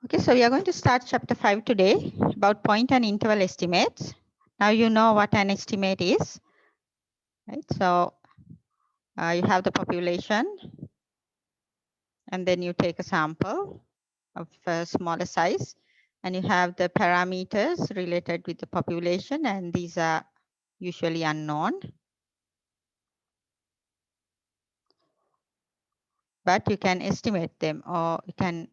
Okay, so we are going to start chapter 5 today about point and interval estimates. Now you know what an estimate is, right? So you have the population and then you take a sample of a smaller size and you have the parameters related with the population, and these are usually unknown, but you can estimate them or you can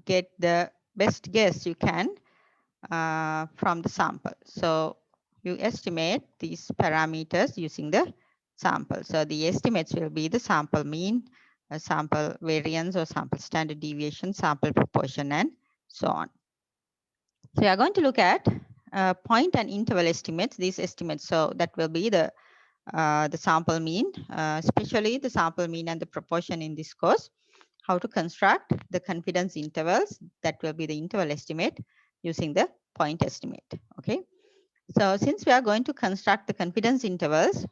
get the best guess you can from the sample. So you estimate these parameters using the sample. So the estimates will be the sample mean, sample variance or sample standard deviation, sample proportion, and so on. So we are going to look at point and interval estimates, these estimates. So that will be the sample mean, especially the sample mean and the proportion in this course, how to construct the confidence intervals, that will be the interval estimate using the point estimate. Okay. So since we are going to construct the confidence intervals,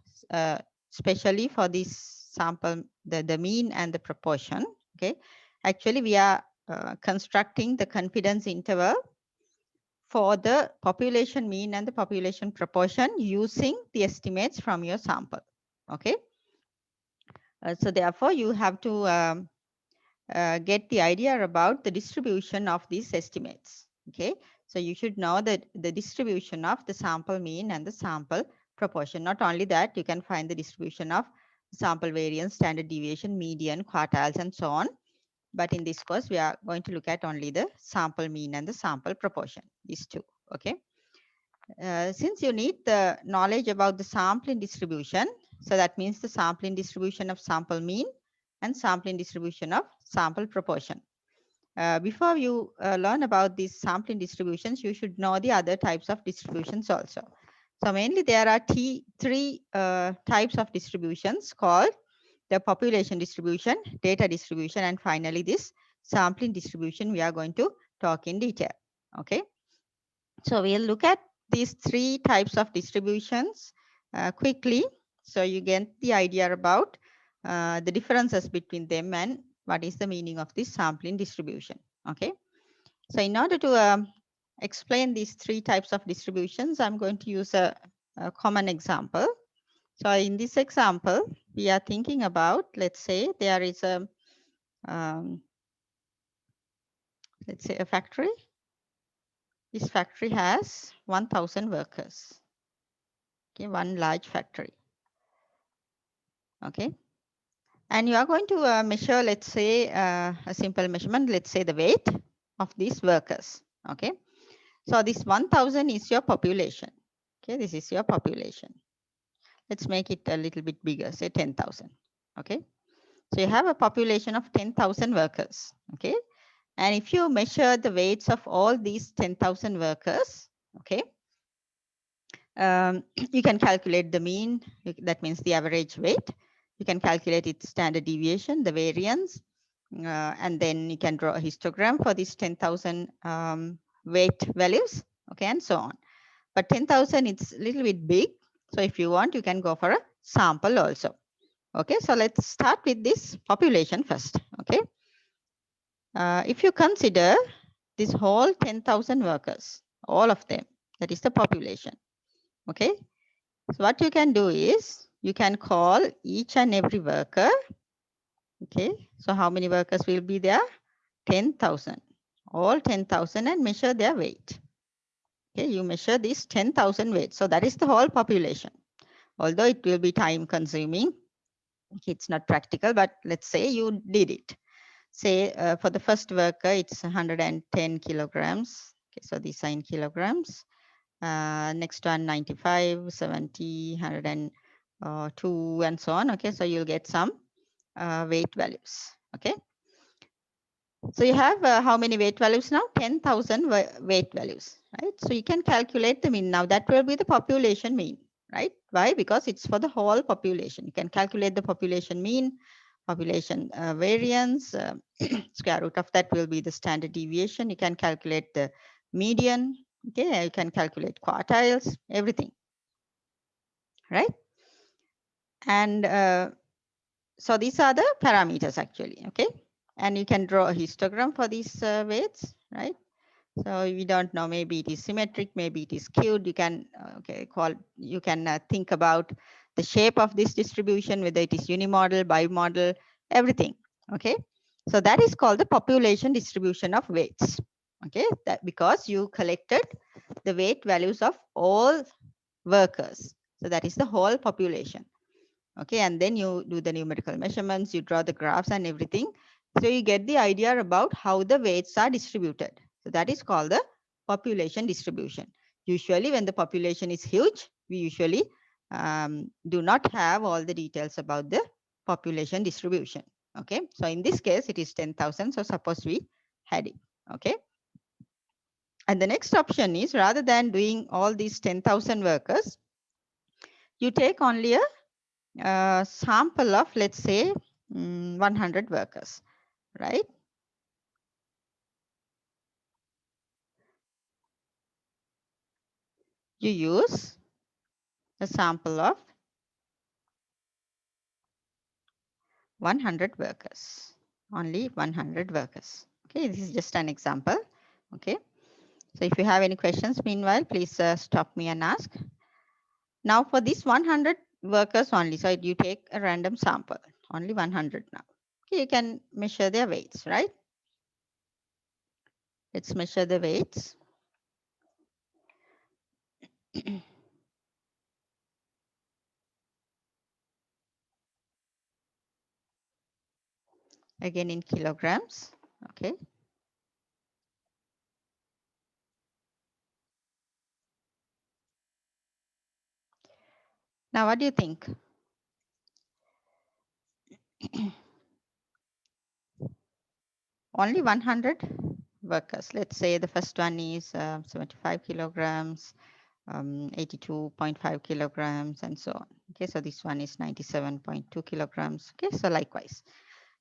especially for this sample, the mean and the proportion, okay, actually we are constructing the confidence interval for the population mean and the population proportion using the estimates from your sample. Okay. So therefore you have to get the idea about the distribution of these estimates. Okay, so you should know that the distribution of the sample mean and the sample proportion. Not only that, you can find the distribution of sample variance, standard deviation, median, quartiles, and so on. But in this course, we are going to look at only the sample mean and the sample proportion, these two. Okay. Since you need the knowledge about the sampling distribution, so that means the sampling distribution of sample mean and sampling distribution of sample proportion. Before you learn about these sampling distributions, you should know the other types of distributions also. So mainly there are three types of distributions called the population distribution, data distribution, and finally this sampling distribution we are going to talk in detail. Okay. So we'll look at these three types of distributions quickly, so you get the idea about the differences between them and what is the meaning of this sampling distribution. Okay. So in order to explain these three types of distributions, I'm going to use a common example. So in this example, we are thinking about, let's say there is a, let's say a factory. This factory has 1,000 workers. Okay, one large factory. Okay. And you are going to measure, let's say a simple measurement, let's say the weight of these workers. Okay. So this 1,000 is your population. Okay. This is your population. Let's make it a little bit bigger, say 10,000. Okay. So you have a population of 10,000 workers. Okay. And if you measure the weights of all these 10,000 workers, okay, you can calculate the mean, that means the average weight. You can calculate its standard deviation, the variance, and then you can draw a histogram for these 10,000 weight values, okay, and so on. But 10,000, it's a little bit big. So if you want, you can go for a sample also. Okay, so let's start with this population first, okay. If you consider this whole 10,000 workers, all of them, that is the population, okay. So what you can do is you can call each and every worker. Okay. So how many workers will be there? 10,000. All 10,000 and measure their weight. Okay. You measure this 10,000 weight. So that is the whole population. Although it will be time consuming. It's not practical, but let's say you did it. Say for the first worker, it's 110 kilograms. Okay. So these are in kilograms. Next one 95, 70, 102 and so on. Okay, so you'll get some weight values. Okay, so you have how many weight values now? 10,000 weight values, right? So you can calculate the mean. Now that will be the population mean, right? Why? Because it's for the whole population. You can calculate the population mean, population variance, square root of that will be the standard deviation. You can calculate the median. Okay, you can calculate quartiles, everything, right? And so these are the parameters actually, okay? And you can draw a histogram for these weights, right? So we don't know, maybe it is symmetric, maybe it is skewed. You can think about the shape of this distribution, whether it is unimodal, bimodal, everything. Okay, so that is called the population distribution of weights. Okay, that because you collected the weight values of all workers, so that is the whole population. Okay, and then you do the numerical measurements, you draw the graphs and everything, so you get the idea about how the weights are distributed. So that is called the population distribution. Usually when the population is huge, we usually do not have all the details about the population distribution. Okay, so in this case it is 10,000, so suppose we had it. Okay, and the next option is, rather than doing all these 10,000 workers, you take only a sample of, let's say, 100 workers, right? You use a sample of 100 workers, only 100 workers. Okay, this is just an example. Okay, so if you have any questions, meanwhile, please stop me and ask. Now for this 100 workers only, so you take a random sample, only 100 now. Okay, you can measure their weights, right? Let's measure the weights. Again in kilograms. Okay. Now what do you think? Only 100 workers. Let's say the first one is 75 kilograms, 82.5 kilograms, and so on. Okay, so this one is 97.2 kilograms. Okay, so likewise.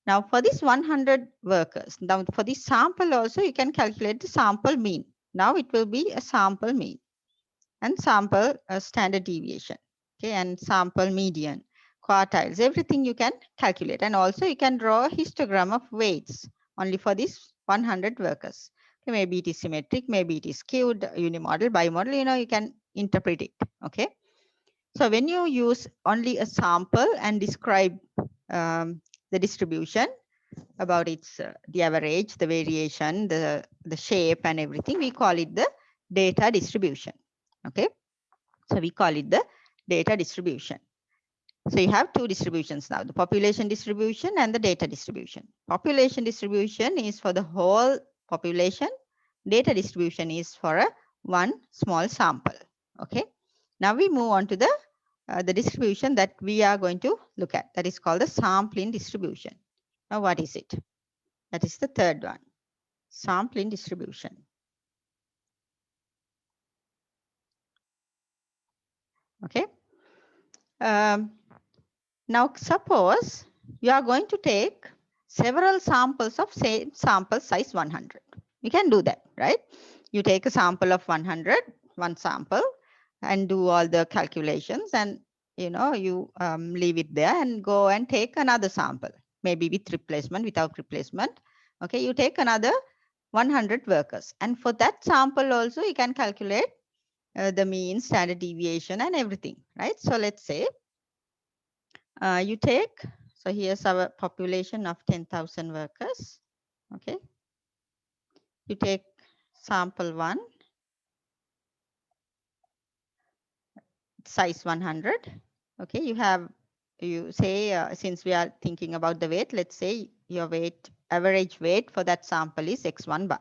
Now for this 100 workers, now for this sample also, you can calculate the sample mean. Now it will be a sample mean and sample standard deviation. Okay, and sample median, quartiles, everything you can calculate. And also you can draw a histogram of weights only for these 100 workers. Okay, maybe it is symmetric, maybe it is skewed, unimodal, bimodal, you can interpret it. Okay, so when you use only a sample and describe the distribution about its the average, the variation, the shape and everything, we call it the data distribution. Okay, so we call it the data distribution. So you have two distributions now, the population distribution and the data distribution. Population distribution is for the whole population. Data distribution is for a one small sample. Okay. Now we move on to the distribution that we are going to look at. That is called the sampling distribution. Now what is it? That is the third one, sampling distribution. Okay. Now suppose you are going to take several samples of same sample size 100. You can do that, right? You take a sample of 100, one sample, and do all the calculations, and you leave it there and go and take another sample, maybe with replacement, without replacement. Okay, you take another 100 workers, and for that sample also you can calculate the mean, standard deviation, and everything, right? So let's say you take, so here's our population of 10,000 workers. Okay, you take sample 1, size 100. Okay, you say since we are thinking about the weight, let's say your average weight for that sample is x1 bar.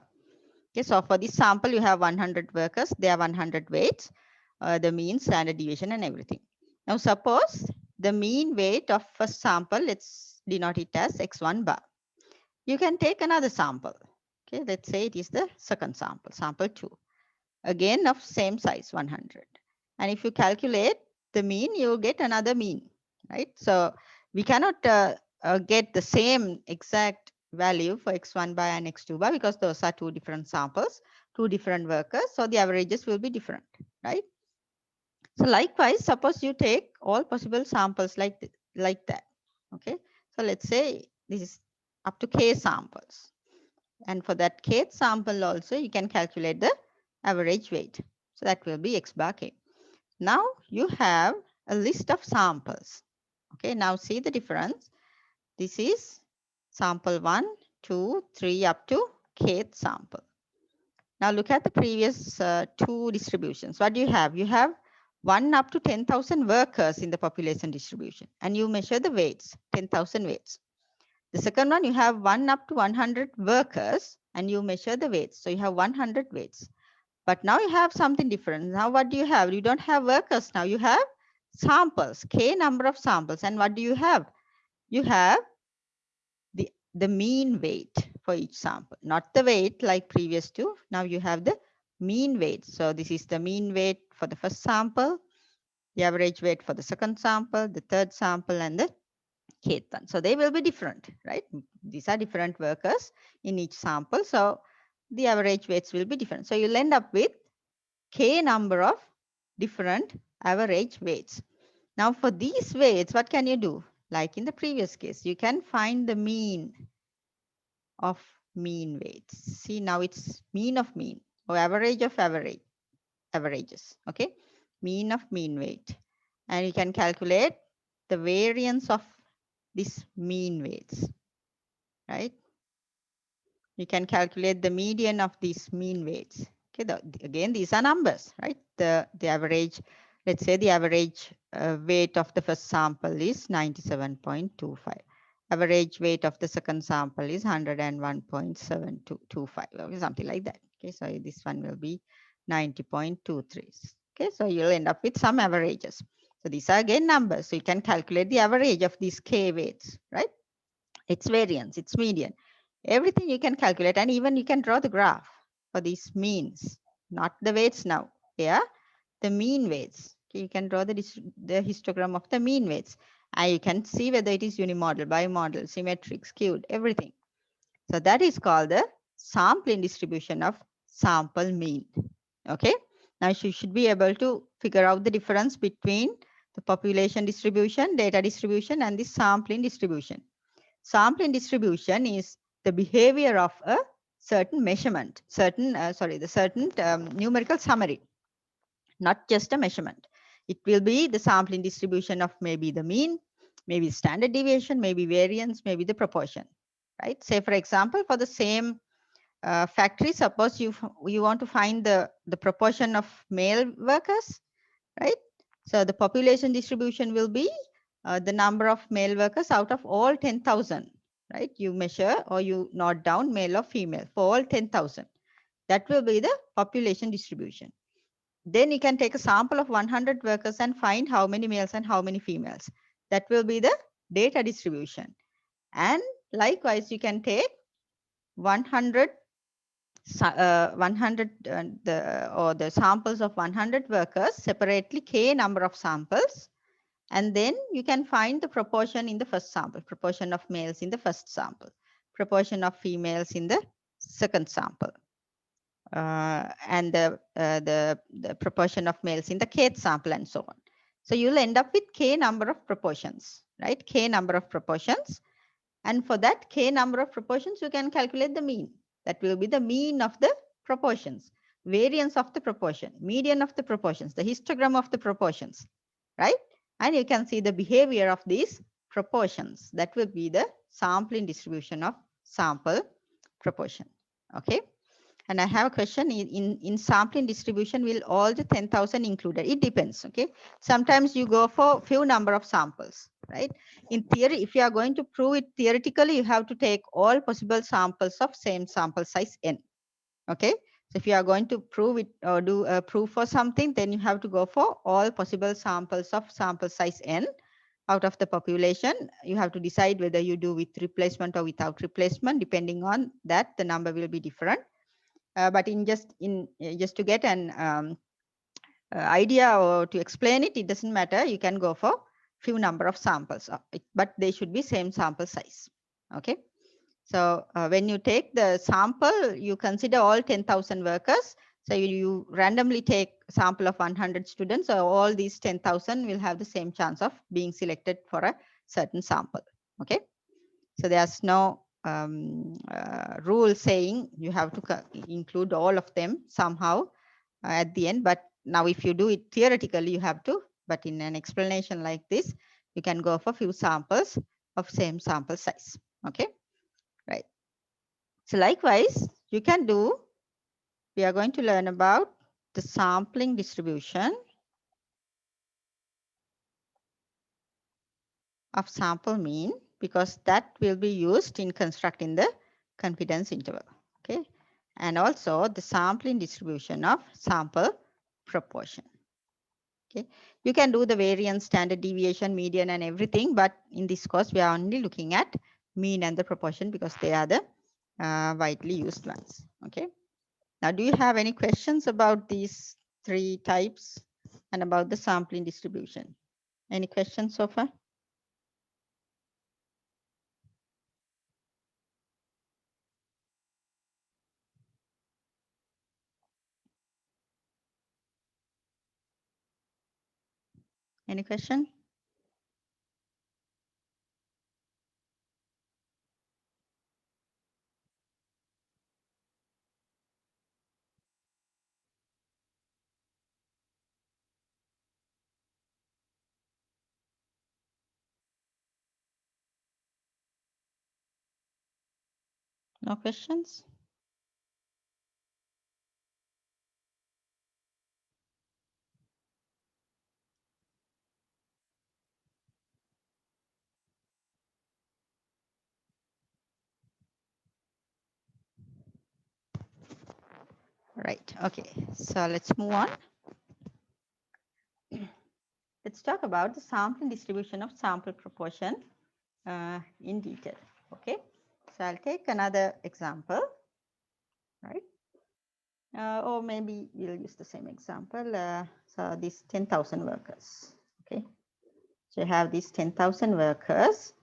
Okay, so for this sample you have 100 workers, there are 100 weights, the mean, standard deviation, and everything. Now suppose the mean weight of first sample, let's denote it as x1 bar. You can take another sample. Okay, let's say it is the second sample, sample 2, again of same size 100. And if you calculate the mean, you get another mean, right? So we cannot get the same exact value for x1 bar and x2 bar because those are two different samples, two different workers. So the averages will be different, right? So likewise, suppose you take all possible samples like that. Okay, so let's say this is up to k samples. And for that kth sample also, you can calculate the average weight. So that will be x bar k. Now you have a list of samples. Okay, now see the difference. This is sample 1, 2, 3 up to kth sample. Now look at the previous two distributions. What do you have? You have 1 up to 10,000 workers in the population distribution, and you measure the weights, 10,000 weights. The second one, you have 1 up to 100 workers, and you measure the weights. So you have 100 weights. But now you have something different. Now what do you have? You don't have workers now. You have samples, k number of samples. And what do you have? You have the mean weight for each sample, not the weight like previous two. Now you have the mean weight. So this is the mean weight for the first sample, the average weight for the second sample, the third sample, and the kth one. So they will be different, right? These are different workers in each sample. So the average weights will be different. So you'll end up with k number of different average weights. Now for these weights, what can you do? Like in the previous case, you can find the mean of mean weights. See, now it's mean of mean or average of averages. Okay, mean of mean weight. And you can calculate the variance of this mean weights, right? You can calculate the median of these mean weights. Okay, again, these are numbers, right? The average, let's say the average weight of the first sample is 97.25. Average weight of the second sample is 101.725, or something like that. Okay, so this one will be 90.23. Okay, so you'll end up with some averages. So these are again numbers. So you can calculate the average of these k weights, right? Its variance, its median, everything you can calculate, and even you can draw the graph for these means, not the weights now. They are the mean weights. Okay, you can draw the histogram of the mean weights, and you can see whether it is unimodal, bimodal, symmetric, skewed, everything. So that is called the sampling distribution of sample mean. Okay, now you should be able to figure out the difference between the population distribution, data distribution, and the sampling distribution. Sampling distribution is the behavior of a certain measurement, certain numerical summary, not just a measurement. It will be the sampling distribution of maybe the mean, maybe standard deviation, maybe variance, maybe the proportion, right? Say for example, for the same factory, suppose you want to find the proportion of male workers, right? So the population distribution will be the number of male workers out of all 10,000, right? You measure or you note down male or female for all 10,000. That will be the population distribution. Then you can take a sample of 100 workers and find how many males and how many females. That will be the data distribution. And likewise, you can take 100 the samples of 100 workers separately, k number of samples, and then you can find the proportion in the first sample, proportion of males in the first sample, proportion of females in the second sample, and the proportion of males in the kth sample, and so on. So you'll end up with k number of proportions, right? K number of proportions. And for that k number of proportions, you can calculate the mean. That will be the mean of the proportions, variance of the proportion, median of the proportions, the histogram of the proportions, right? And you can see the behavior of these proportions. That will be the sampling distribution of sample proportion. Okay. And I have a question, in sampling distribution, will all the 10,000 included? It depends, okay? Sometimes you go for few number of samples, right? In theory, if you are going to prove it theoretically, you have to take all possible samples of same sample size n, okay? So if you are going to prove it or do a proof for something, then you have to go for all possible samples of sample size n out of the population. You have to decide whether you do with replacement or without replacement. Depending on that, the number will be different. But just to get an idea or to explain it, it doesn't matter. You can go for few number of samples, but they should be same sample size. Okay. So when you take the sample, you consider all 10,000 workers. So you randomly take sample of 100 students. So all these 10,000 will have the same chance of being selected for a certain sample. Okay. So there's no rule saying you have to include all of them somehow at the end. But now if you do it theoretically, you have to, but in an explanation like this, you can go for few samples of same sample size. Okay, right. So likewise, you can do, we are going to learn about the sampling distribution of sample mean, because that will be used in constructing the confidence interval. Okay, and also the sampling distribution of sample proportion. Okay, you can do the variance, standard deviation, median, and everything, but in this course we are only looking at mean and the proportion because they are the widely used ones. Okay, now do you have any questions about these three types and about the sampling distribution? Any questions so far? Any question? No questions? Right. Okay. So let's move on. Let's talk about the sampling distribution of sample proportion in detail. Okay. So I'll take another example, right? Or maybe we'll use the same example. So these 10,000 workers. Okay. So you have these 10,000 workers.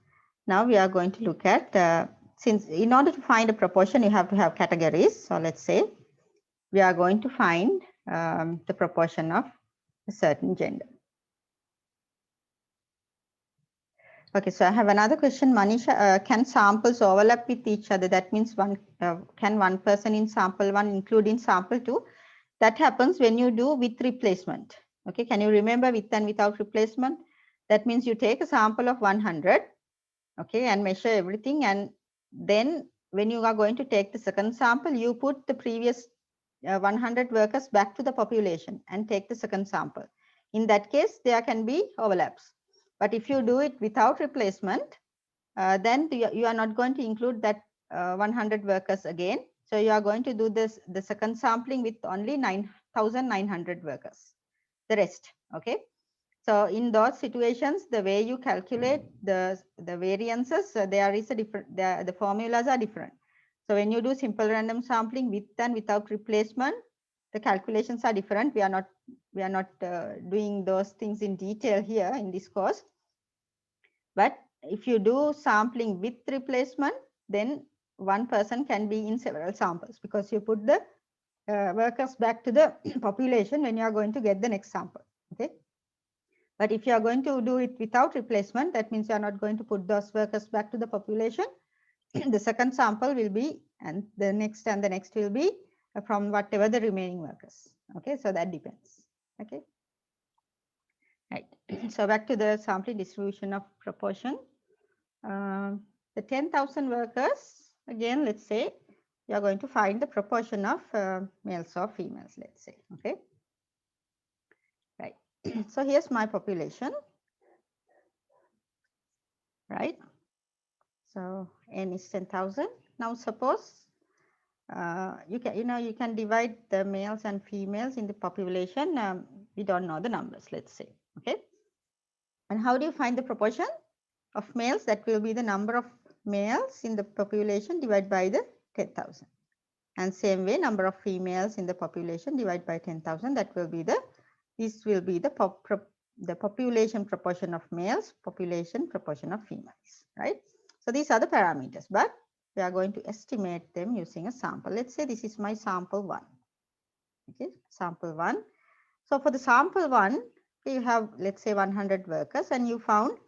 Now we are going to look at, since in order to find a proportion, you have to have categories. So let's say we are going to find the proportion of a certain gender. Okay, so I have another question, Manisha. Can samples overlap with each other? That means can one person in sample one include in sample two? That happens when you do with replacement. Okay, can you remember with and without replacement? That means you take a sample of 100, okay, and measure everything, and then when you are going to take the second sample, you put the previous 100 workers back to the population and take the second sample. In that case, there can be overlaps. But if you do it without replacement, then you are not going to include that 100 workers again. So you are going to do the second sampling with only 9,900 workers, the rest. Okay. So in those situations, the way you calculate the variances, there is a different, the formulas are different. So when you do simple random sampling with and without replacement, the calculations are different. We are not doing those things in detail here in this course. But if you do sampling with replacement, then one person can be in several samples because you put the workers back to the population when you are going to get the next sample. Okay. But if you are going to do it without replacement, that means you are not going to put those workers back to the population. The second sample will be, and the next will be from whatever the remaining workers. Okay, so that depends. Okay. Right. So back to the sampling distribution of proportion. The 10,000 workers, again, let's say you are going to find the proportion of males or females, let's say. Okay. Right. So here's my population. Right. So n is 10,000. Now suppose you can divide the males and females in the population. We don't know the numbers, let's say. Okay. And how do you find the proportion of males? That will be the number of males in the population divided by the 10,000. And same way, number of females in the population divided by 10,000. That will be this will be the population proportion of males, population proportion of females, right? So these are the parameters, but we are going to estimate them using a sample. Let's say this is my sample one. Okay, sample one. So for the sample one, you have, let's say 100 workers, and you found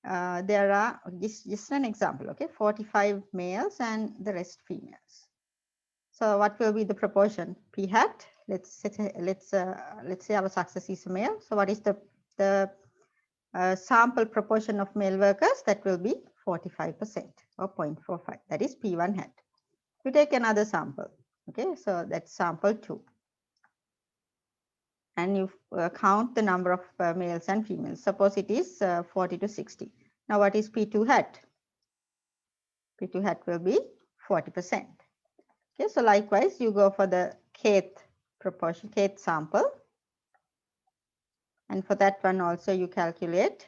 there are just an example, okay, 45 males and the rest females. So what will be the proportion? P hat. Let's say our success is a male. So what is the sample proportion of male workers? That will be 45% or 0.45. That is P1 hat. We take another sample. Okay, so that's sample 2. And you count the number of males and females. Suppose it is 40 to 60. Now what is P2 hat? P2 hat will be 40%. Okay, so likewise, you go for the kth proportion, kth sample. And for that one also you calculate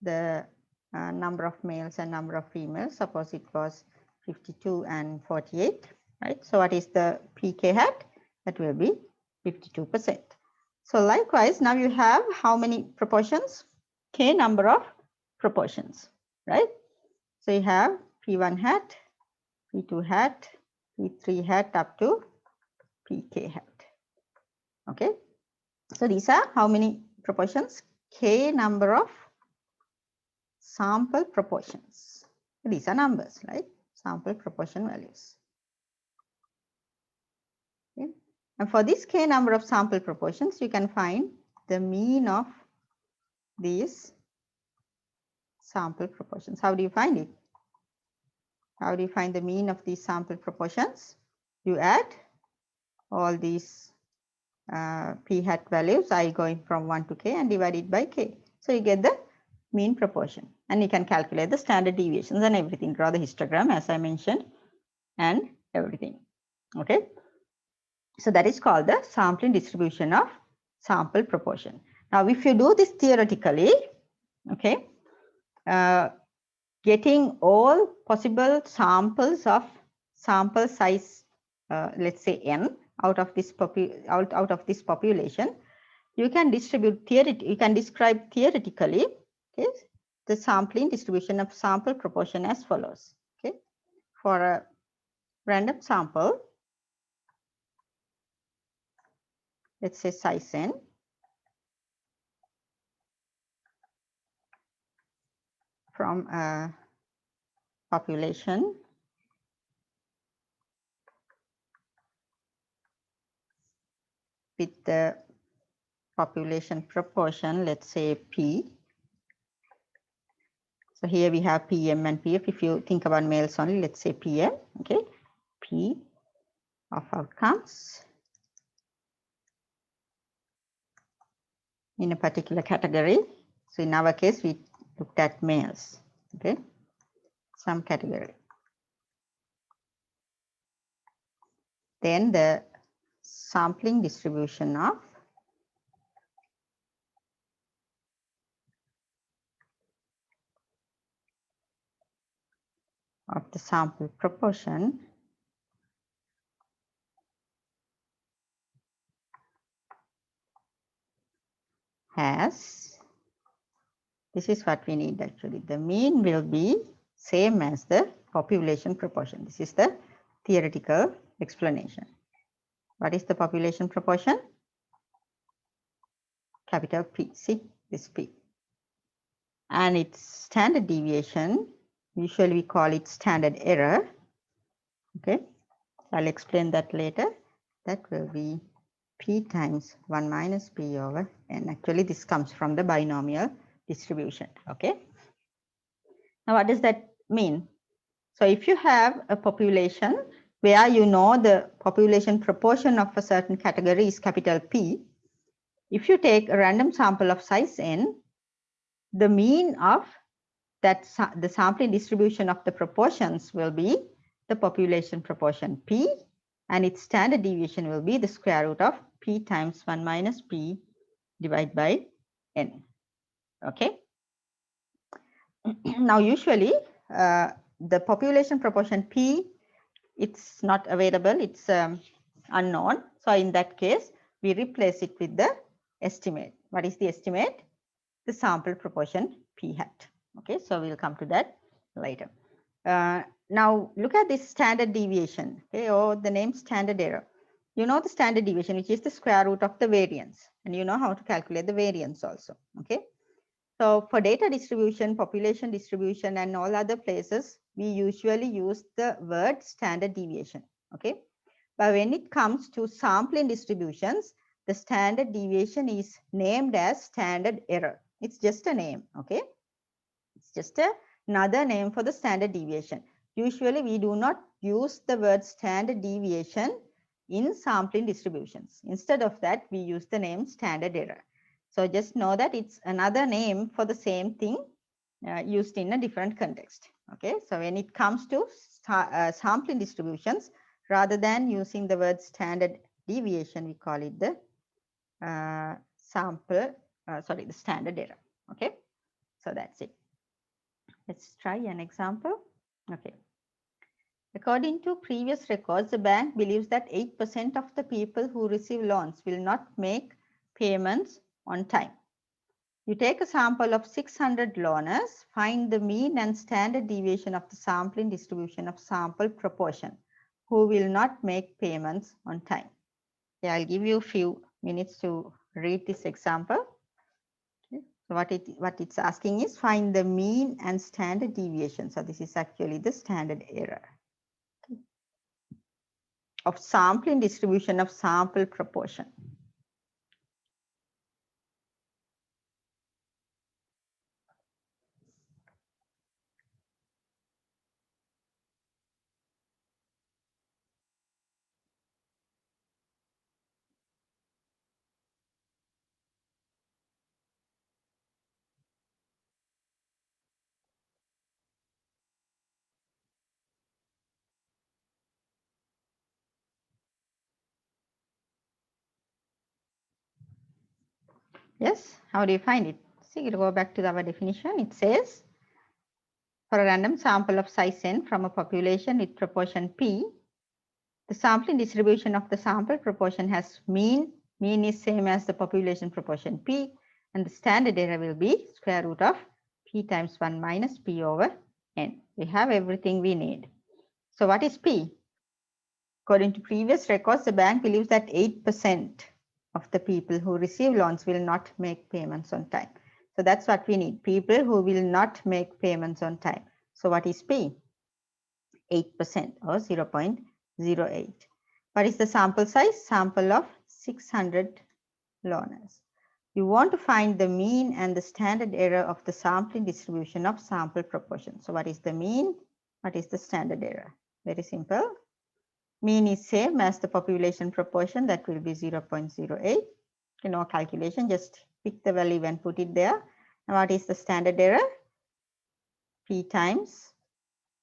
the number of males and number of females. Suppose it was 52 and 48, right? So what is the PK hat? That will be 52%. So likewise, now you have how many proportions? K number of proportions, right? So you have P1 hat, P2 hat, P3 hat up to PK hat. Okay. So these are how many proportions? K number of sample proportions. These are numbers, right? Sample proportion values. Okay. And for this K number of sample proportions, you can find the mean of these sample proportions. How do you find it? How do you find the mean of these sample proportions? You add all these P hat values, I going from 1 to K, and divide it by K. So you get the mean proportion, and you can calculate the standard deviations and everything. Draw the histogram as I mentioned and everything. Okay. So that is called the sampling distribution of sample proportion. Now, if you do this theoretically, okay, getting all possible samples of sample size, let's say n, out of this population, you can describe theoretically, okay, the sampling distribution of sample proportion as follows. Okay, for a random sample, let's say size n, from a population with the population proportion, let's say P. So here we have PM and PF. If you think about males only, let's say PM, okay, P of outcomes in a particular category. So in our case, we looked at males, okay, some category. Then the sampling distribution of the sample proportion has, this is what we need actually, the mean will be same as the population proportion. This is the theoretical explanation. What is the population proportion? Capital P, see this P. And its standard deviation, usually we call it standard error. Okay, I'll explain that later. That will be P times 1 minus P over N. Actually, this comes from the binomial distribution. Okay. Now, what does that mean? So if you have a population where you know the population proportion of a certain category is capital P, if you take a random sample of size n, the mean of that the sampling distribution of the proportions will be the population proportion P, and its standard deviation will be the square root of P times 1 minus P divided by N. Okay. Now, usually the population proportion P, it's not available, it's unknown. So in that case, we replace it with the estimate. What is the estimate? The sample proportion P hat. Okay, so we'll come to that later. Now look at this standard deviation, okay, or the name standard error. You know the standard deviation, which is the square root of the variance, and you know how to calculate the variance also. Okay, So for data distribution, population distribution, and all other places, we usually use the word standard deviation. Okay. But when it comes to sampling distributions, the standard deviation is named as standard error. It's just a name. Okay. It's just another name for the standard deviation. Usually we do not use the word standard deviation in sampling distributions. Instead of that, we use the name standard error. So just know that it's another name for the same thing used in a different context. Okay, so when it comes to sampling distributions, rather than using the word standard deviation, we call it the the standard error. Okay, so that's it. Let's try an example. Okay. According to previous records, the bank believes that 8% of the people who receive loans will not make payments on time. You take a sample of 600 loaners, find the mean and standard deviation of the sampling distribution of sample proportion who will not make payments on time. Okay, I'll give you a few minutes to read this example. Okay. So what it's asking is find the mean and standard deviation. So this is actually the standard error of sampling distribution of sample proportion. Yes, how do you find it? See, you go back to our definition. It says, for a random sample of size n from a population with proportion p, the sampling distribution of the sample proportion has mean. Mean is same as the population proportion p, and the standard error will be square root of p times 1 minus p over n. We have everything we need. So what is p? According to previous records, the bank believes that 8% of the people who receive loans will not make payments on time. So that's what we need, people who will not make payments on time. So what is P? 8% or 0.08. What is the sample size? Sample of 600 loaners. You want to find the mean and the standard error of the sampling distribution of sample proportion. So what is the mean? What is the standard error? Very simple. Mean is same as the population proportion, that will be 0.08. No calculation, just pick the value and put it there. And what is the standard error? P times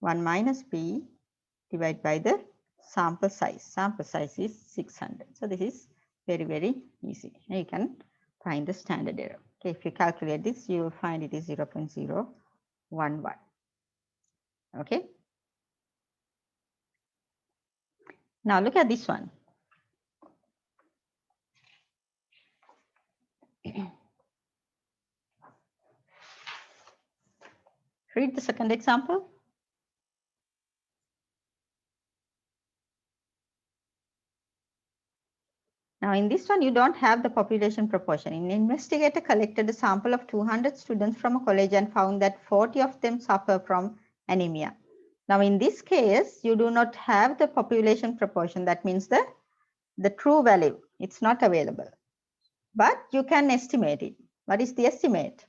1 minus P divided by the sample size. Sample size is 600. So this is very, very easy. You can find the standard error. Okay, if you calculate this, you will find it is 0.011. Okay. Now look at this one. Read the second example. Now in this one, you don't have the population proportion. An investigator collected a sample of 200 students from a college and found that 40 of them suffer from anemia. Now in this case, you do not have the population proportion. That means the true value, it's not available. But you can estimate it. What is the estimate?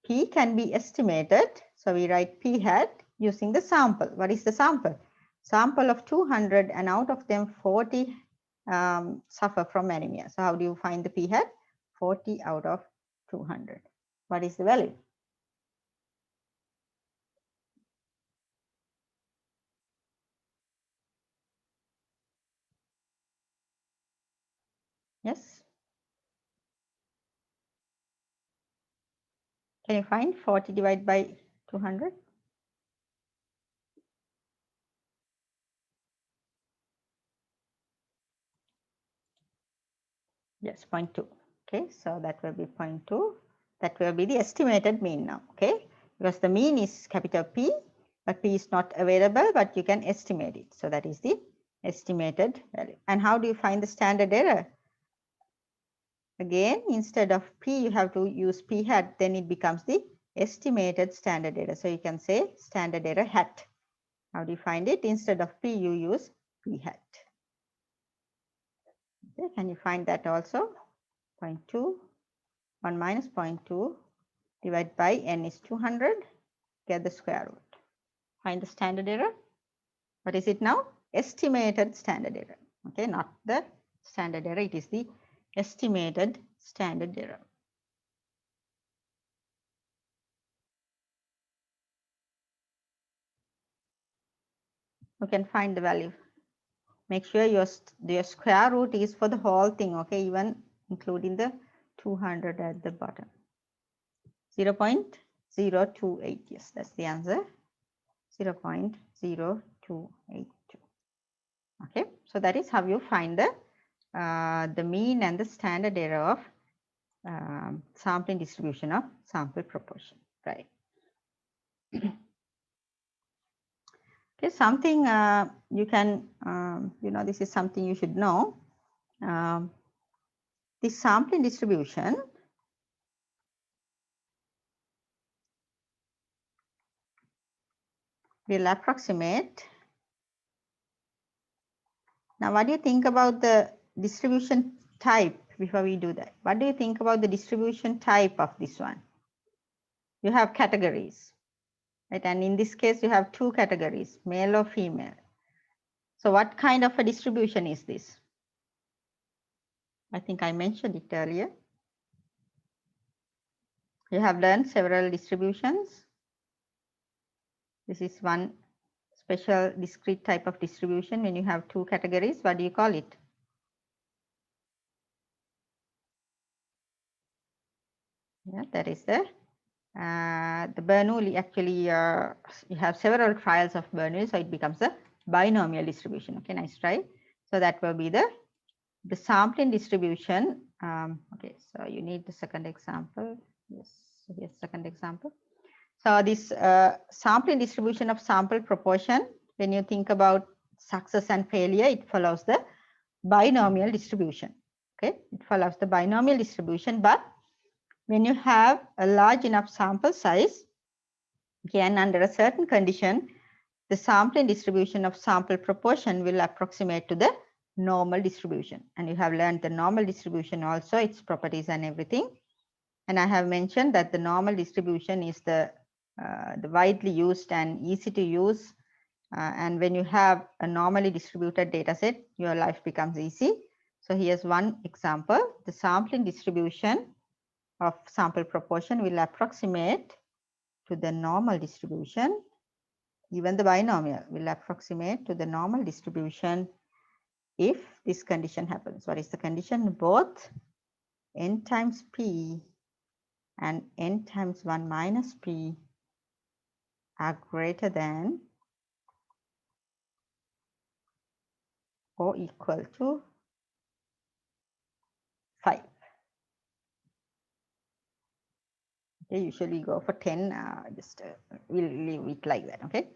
P can be estimated. So we write P hat using the sample. What is the sample? Sample of 200 and out of them 40 suffer from anemia. So how do you find the P hat? 40 out of 200. What is the value? Yes. Can you find 40 divided by 200? Yes, 0.2. Okay, so that will be 0.2. That will be the estimated mean now. Okay, because the mean is capital P, but P is not available, but you can estimate it. So that is the estimated value. And how do you find the standard error? Again, instead of P, you have to use P hat, then it becomes the estimated standard error. So you can say standard error hat. How do you find it? Instead of P, you use P hat. Okay, can you find that also? 0.2, 1 minus 0.2 divided by n is 200, get the square root. Find the standard error. What is it now? Estimated standard error. Okay, not the standard error, it is the estimated standard error. You can find the value. Make sure your square root is for the whole thing, okay, even including the 200 at the bottom. 0.028, yes, that's the answer. 0.0282. Okay, so that is how you find the mean and the standard error of sampling distribution of sample proportion, right? Okay, something you can, this is something you should know. This sampling distribution will approximate. Now, what do you think about the distribution type before we do that? What do you think about the distribution type of this one? You have categories, right? And in this case, you have two categories, male or female. So what kind of a distribution is this? I think I mentioned it earlier. You have learned several distributions. This is one special discrete type of distribution when you have two categories. What do you call it? Yeah, that is the Bernoulli. Actually, you have several trials of Bernoulli, so it becomes a binomial distribution. Okay, nice try. So that will be the sampling distribution. Okay, so you need the second example. Yes, so here's second example. So this sampling distribution of sample proportion, when you think about success and failure, it follows the binomial distribution. Okay, it follows the binomial distribution, but when you have a large enough sample size, okay, and under a certain condition, the sampling distribution of sample proportion will approximate to the normal distribution. And you have learned the normal distribution also, its properties and everything. And I have mentioned that the normal distribution is the widely used and easy to use. And when you have a normally distributed data set, your life becomes easy. So here's one example. The sampling distribution of sample proportion will approximate to the normal distribution. Even the binomial will approximate to the normal distribution if this condition happens. What is the condition? Both n times p and n times 1 minus p are greater than or equal to 5. Okay, usually go for 10, we'll leave it like that, okay?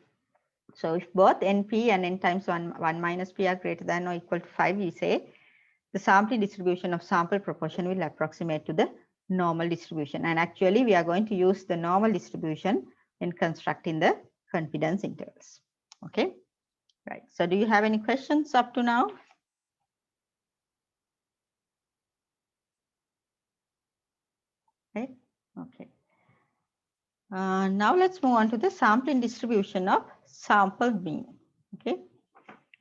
So if both np and n times 1 minus p are greater than or equal to 5, we say the sampling distribution of sample proportion will approximate to the normal distribution. And actually, we are going to use the normal distribution in constructing the confidence intervals. Okay, right. So do you have any questions up to now? Right. Okay. Now let's move on to the sampling distribution of sample mean. Okay.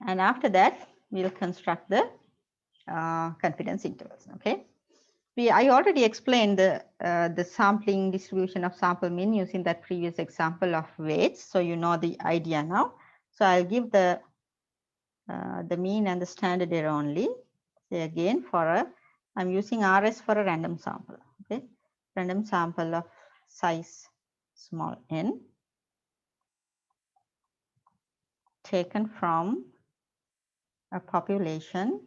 And after that, we'll construct the confidence intervals. Okay. I already explained the sampling distribution of sample mean using that previous example of weights, so you know the idea now. So I'll give the mean and the standard error only. Say again, I'm using RS for a random sample. Okay, random sample of size small n taken from a population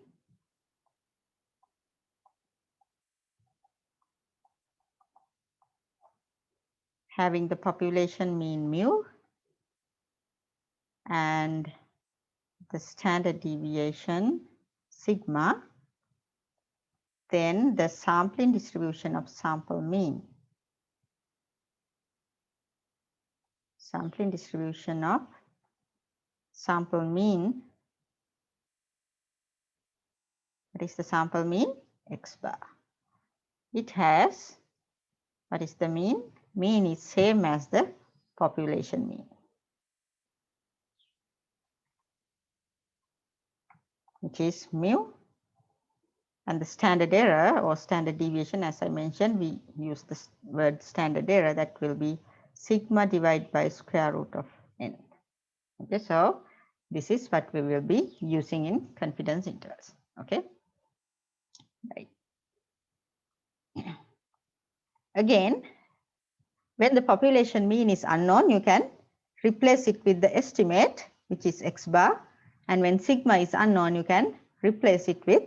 having the population mean mu and the standard deviation sigma then the sampling distribution of sample mean. Sampling distribution of sample mean. What is the sample mean? X bar. It has, what is the mean? Mean is same as the population mean, which is mu, and the standard error or standard deviation, as I mentioned, we use the word standard error, that will be sigma divided by square root of n. Okay, so this is what we will be using in confidence intervals. Okay, right. Again, when the population mean is unknown, you can replace it with the estimate, which is x bar, and when sigma is unknown, you can replace it with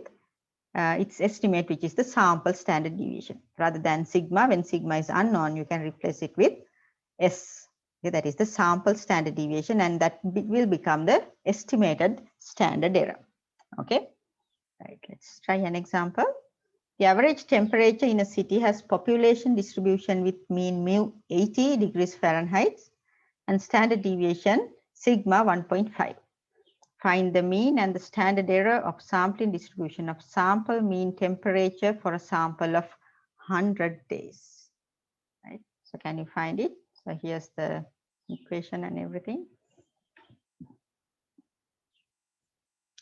its estimate, which is the sample standard deviation. Rather than sigma, when sigma is unknown, you can replace it with S. Okay, that is the sample standard deviation, and that will become the estimated standard error. Okay, right. Let's try an example. The average temperature in a city has population distribution with mean mu 80 degrees Fahrenheit and standard deviation sigma 1.5. Find the mean and the standard error of sampling distribution of sample mean temperature for a sample of 100 days. Right. So can you find it? So here's the equation and everything.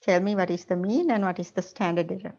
Tell me what is the mean and what is the standard error.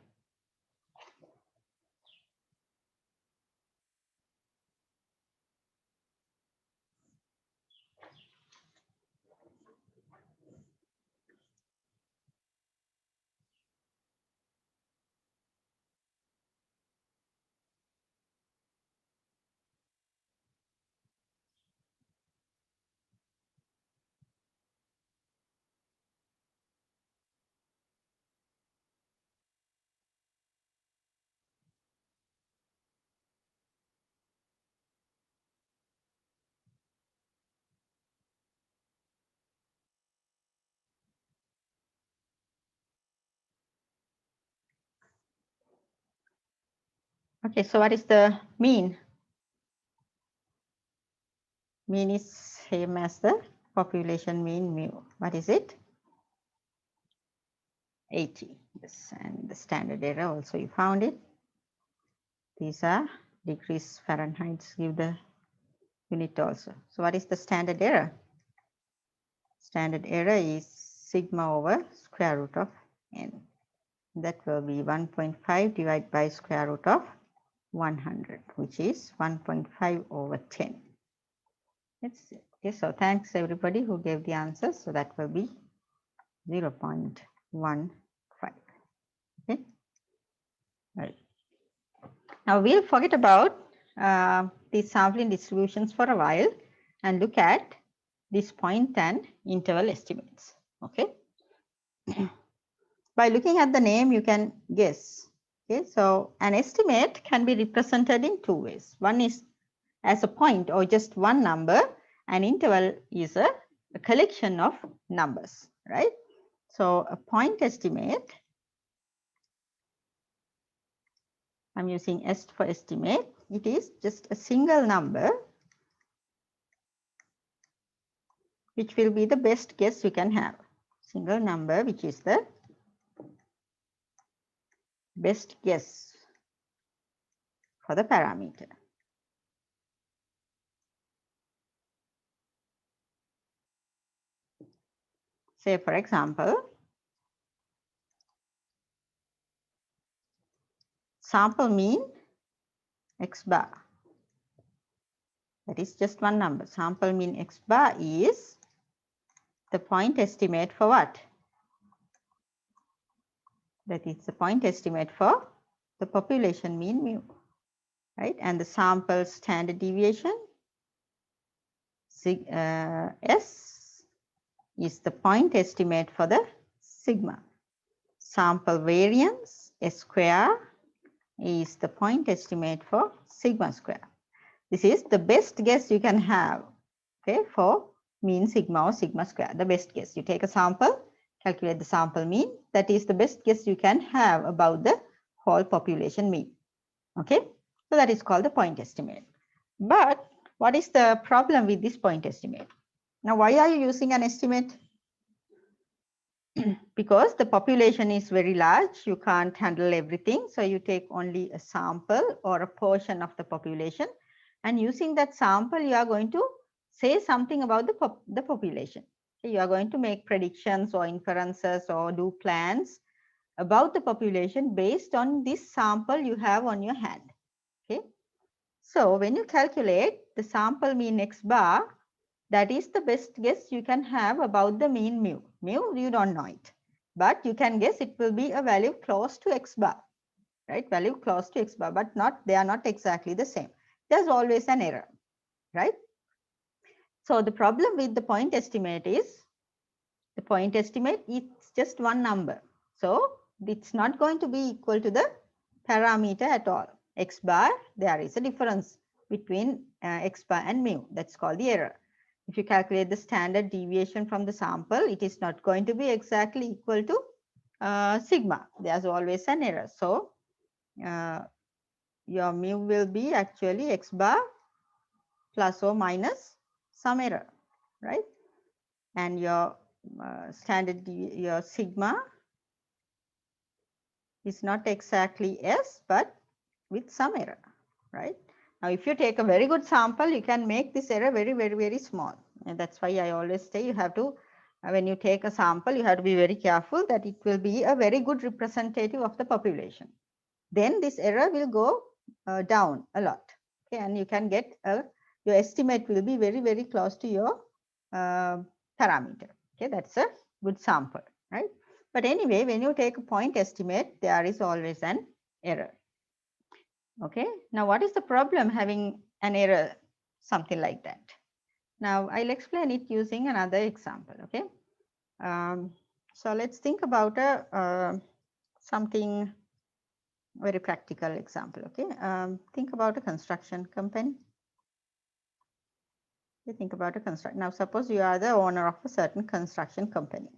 Okay, so what is the mean? Mean is same as the population mean mu. What is it? 80. Yes, and the standard error also you found it. These are degrees Fahrenheit, give the unit also. So what is the standard error? Standard error is sigma over square root of n. That will be 1.5 divided by square root of 100, which is 1.5 over 10. Let's see. Okay, so thanks everybody who gave the answers. So that will be 0.15. Okay. All right. Now we'll forget about these sampling distributions for a while and look at this point and interval estimates. Okay. By looking at the name, you can guess. Okay, so an estimate can be represented in two ways. One is as a point or just one number. An interval is a collection of numbers, right? So a point estimate, I'm using S for estimate. It is just a single number which will be the best guess you can have. Single number which is the best guess for the parameter. Say for example, sample mean x bar. That is just one number. Sample mean x bar is the point estimate for what? That is the point estimate for the population mean mu, right? And the sample standard deviation S is the point estimate for the sigma. Sample variance S square is the point estimate for sigma square. This is the best guess you can have, okay, for mean sigma or sigma square. The best guess. You take a sample, calculate the sample mean. That is the best guess you can have about the whole population mean. Okay, so that is called the point estimate. But what is the problem with this point estimate? Now, why are you using an estimate? Because the population is very large, you can't handle everything. So you take only a sample or a portion of the population, and using that sample, you are going to say something about the population. Okay, you are going to make predictions or inferences or do plans about the population based on this sample you have on your hand. Okay, so when you calculate the sample mean x bar, that is the best guess you can have about the mean mu. Mu, you don't know it, but you can guess it will be a value close to x bar, right? Value close to x bar, but not, they are not exactly the same. There's always an error, right? So the problem with the point estimate is, the point estimate is just one number. So it's not going to be equal to the parameter at all. X bar, there is a difference between x bar and mu. That's called the error. If you calculate the standard deviation from the sample, it is not going to be exactly equal to sigma. There's always an error. So your mu will be actually x bar plus or minus some error, right? And your your sigma is not exactly S, but with some error, right? Now, if you take a very good sample, you can make this error very, very, very small. And that's why I always say you have to, when you take a sample, you have to be very careful that it will be a very good representative of the population. Then this error will go down a lot. Okay, and you can get your estimate will be very, very close to your parameter. Okay, that's a good sample, right? But anyway, when you take a point estimate, there is always an error. Okay, now what is the problem having an error, something like that? Now I'll explain it using another example. Okay, so let's think about a something very practical example. Okay, think about a construction company. You think about a construction. Now suppose you are the owner of a certain construction company.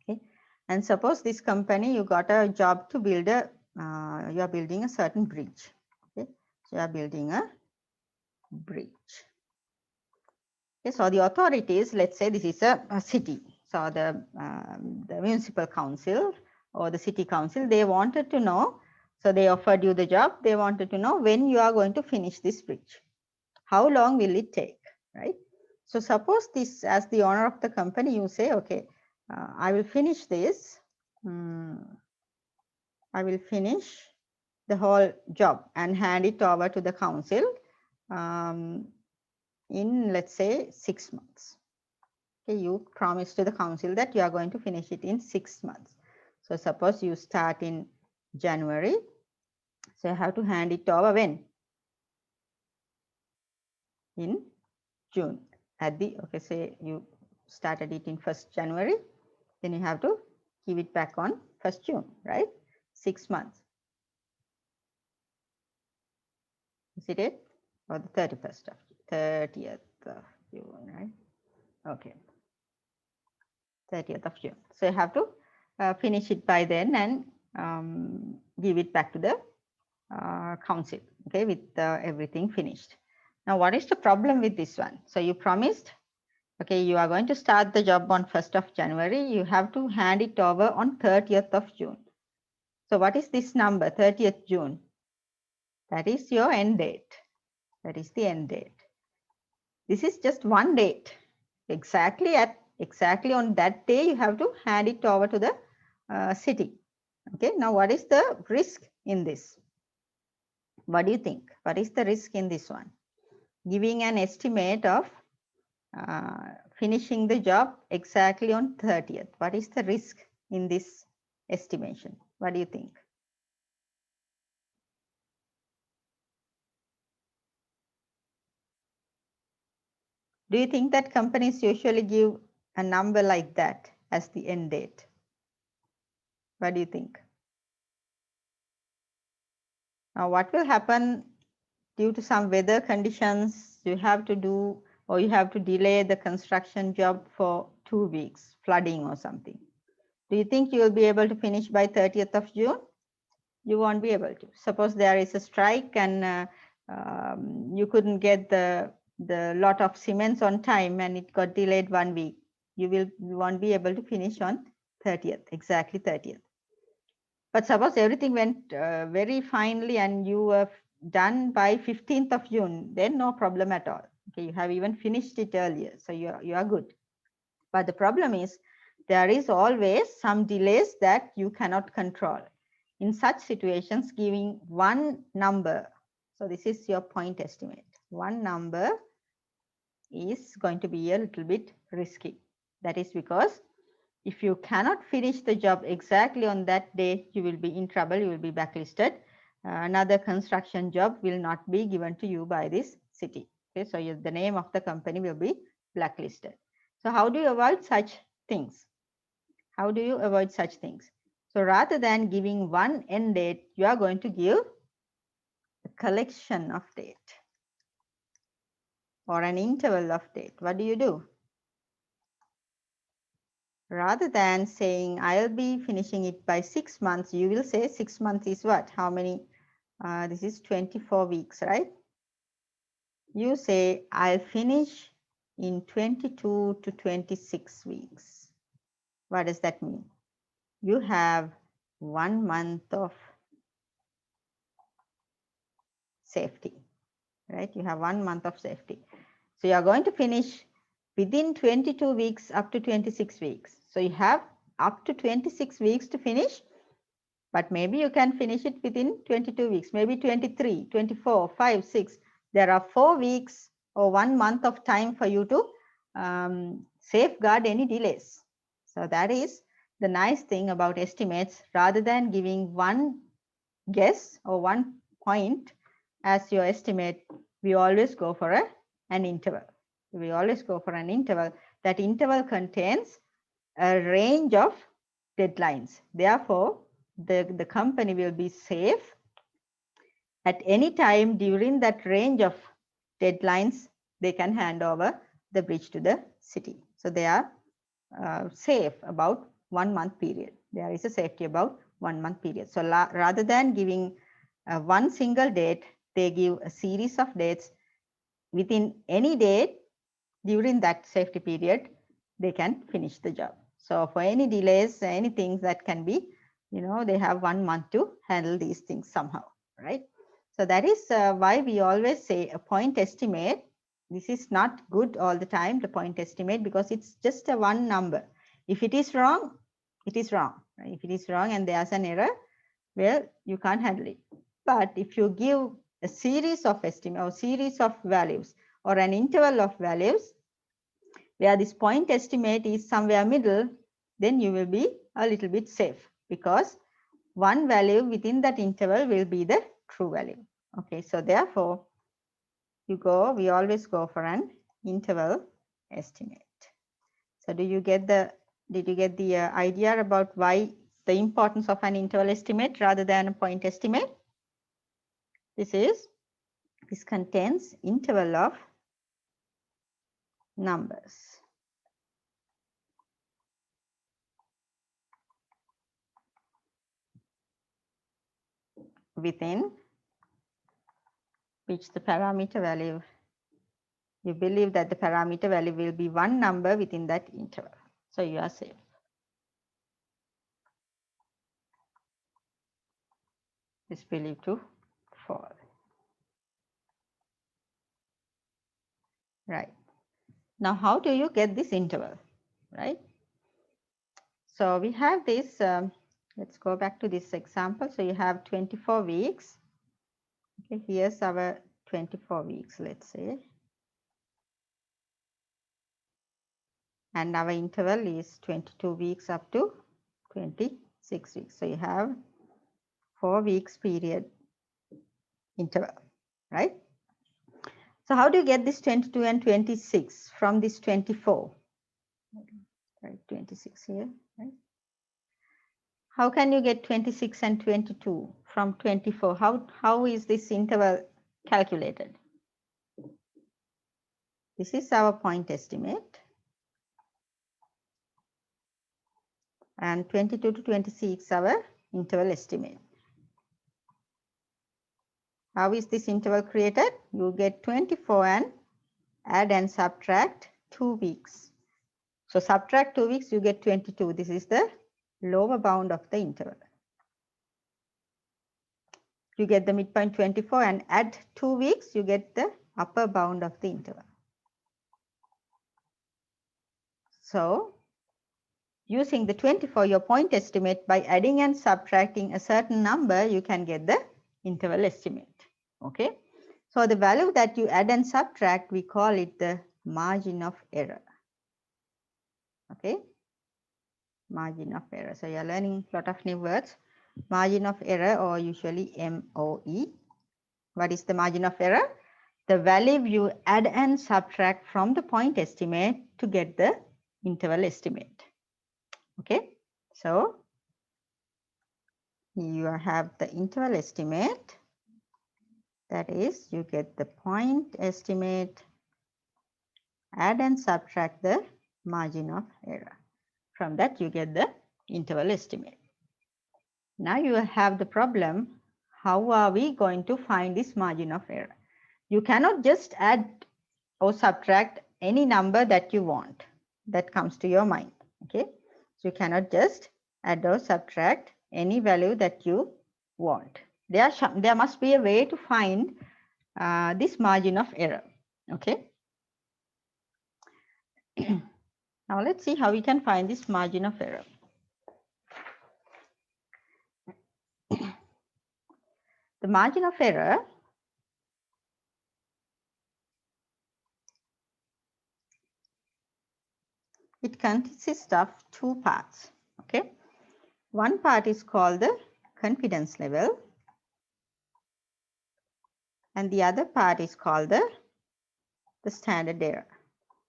Okay, and suppose this company, you got a job to build a you are building a certain bridge. Okay, so you are building a bridge. Okay, so the authorities, let's say this is a city, so the municipal council or the city council, they wanted to know, so they offered you the job, they wanted to know when you are going to finish this bridge, how long will it take, right? So suppose this, as the owner of the company, you say, okay, I will finish this, I will finish the whole job and hand it over to the council in, let's say, 6 months. Okay, you promise to the council that you are going to finish it in 6 months. So suppose you start in January, so you have to hand it over when? In June. At the, okay, say you started it in 1st January, then you have to give it back on 1st June, right? 6 months. Is it it? Or the 30th of June, right? Okay. 30th of June. So you have to finish it by then and give it back to the council, okay, with everything finished. Now, what is the problem with this one? So you promised, okay, you are going to start the job on 1st of January. You have to hand it over on 30th of June. So what is this number, 30th June? That is your end date. That is the end date. This is just one date. Exactly on that day, you have to hand it over to the city. Okay, now what is the risk in this? What do you think? What is the risk in this one? Giving an estimate of finishing the job exactly on 30th. What is the risk in this estimation? What do you think? Do you think that companies usually give a number like that as the end date? What do you think? Now, what will happen due to some weather conditions? You have to do, or you have to delay the construction job for 2 weeks, flooding or something. Do you think you will be able to finish by 30th of June? you won't be able to. Suppose there is a strike and you couldn't get the lot of cements on time and it got delayed 1 week. You won't be able to finish on 30th, exactly 30th. But suppose everything went very finely and you were done by 15th of June, then no problem at all. Okay, you have even finished it earlier, so you are good. But the problem is there is always some delays that you cannot control. In such situations, giving one number, so this is your point estimate, one number is going to be a little bit risky. That is because if you cannot finish the job exactly on that day, you will be in trouble, you will be blacklisted. Another construction job will not be given to you by this city. Okay, so the name of the company will be blacklisted. So how do you avoid such things? How do you avoid such things? So rather than giving one end date, you are going to give a collection of date or an interval of date. What do you do? Rather than saying, I'll be finishing it by 6 months, you will say 6 months is what? How many? This is 24 weeks, right? You say, I'll finish in 22 to 26 weeks. What does that mean? You have 1 month of safety, right? You have 1 month of safety. So you are going to finish within 22 weeks up to 26 weeks. So you have up to 26 weeks to finish, but maybe you can finish it within 22 weeks, maybe 23, 24, 5, 6. There are 4 weeks or 1 month of time for you to safeguard any delays. So that is the nice thing about estimates. Rather than giving one guess or one point as your estimate, we always go for an interval. We always go for an interval. That interval contains a range of deadlines. Therefore, the company will be safe at any time during that range of deadlines. They can hand over the bridge to the city. So they are safe about 1 month period. There is a safety about 1 month period. So rather than giving one single date, they give a series of dates. Within any date during that safety period, they can finish the job. So for any delays, anything that can be, they have 1 month to handle these things somehow, right? So that is why we always say a point estimate. This is not good all the time, the point estimate, because it's just a one number. If it is wrong, it is wrong. Right? If it is wrong and there's an error, well, you can't handle it. But if you give a series of estimate or series of values or an interval of values, where this point estimate is somewhere middle, then you will be a little bit safe, because one value within that interval will be the true value. Okay, so therefore we always go for an interval estimate. So did you get the idea about why the importance of an interval estimate rather than a point estimate? This contains interval of numbers within which the parameter value, you believe that the parameter value will be one number within that interval. So you are safe. Is believed to fall. Right. Now, how do you get this interval? Right. So we have this, let's go back to this example. So you have 24 weeks. Okay, here's our 24 weeks, let's say. And our interval is 22 weeks up to 26 weeks. So you have 4 weeks period interval, right? So how do you get this 22 and 26 from this 24? Right, 26 here, right? How can you get 26 and 22 from 24? How is this interval calculated? This is our point estimate. And 22 to 26 our interval estimate. How is this interval created? You get 24 and add and subtract 2 weeks. So subtract 2 weeks, you get 22. This is the lower bound of the interval. You get the midpoint 24 and add 2 weeks, you get the upper bound of the interval. So using the 24, your point estimate, by adding and subtracting a certain number, you can get the interval estimate. Okay. So the value that you add and subtract, we call it the margin of error. Okay. Margin of error. So you're learning a lot of new words. Margin of error, or usually MOE. What is the margin of error? The value you add and subtract from the point estimate to get the interval estimate. Okay. So you have the interval estimate. That is, you get the point estimate, add and subtract the margin of error. From that, you get the interval estimate. Now you have the problem, how are we going to find this margin of error? You cannot just add or subtract any number that you want that comes to your mind. Okay, so you cannot just add or subtract any value that you want. There must be a way to find this margin of error. Okay. Now let's see how we can find this margin of error. The margin of error it consists of two parts. Okay, one part is called the confidence level, and the other part is called the standard error.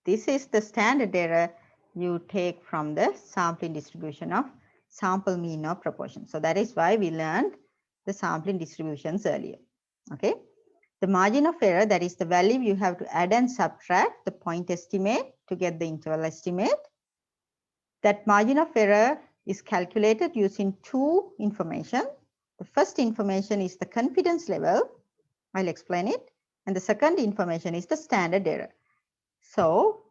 This is the standard error you take from the sampling distribution of sample mean or proportion. So that is why we learned the sampling distributions earlier. Okay. The margin of error, that is the value you have to add and subtract the point estimate to get the interval estimate. That margin of error is calculated using two information. The first information is the confidence level. I'll explain it. And the second information is the standard error. So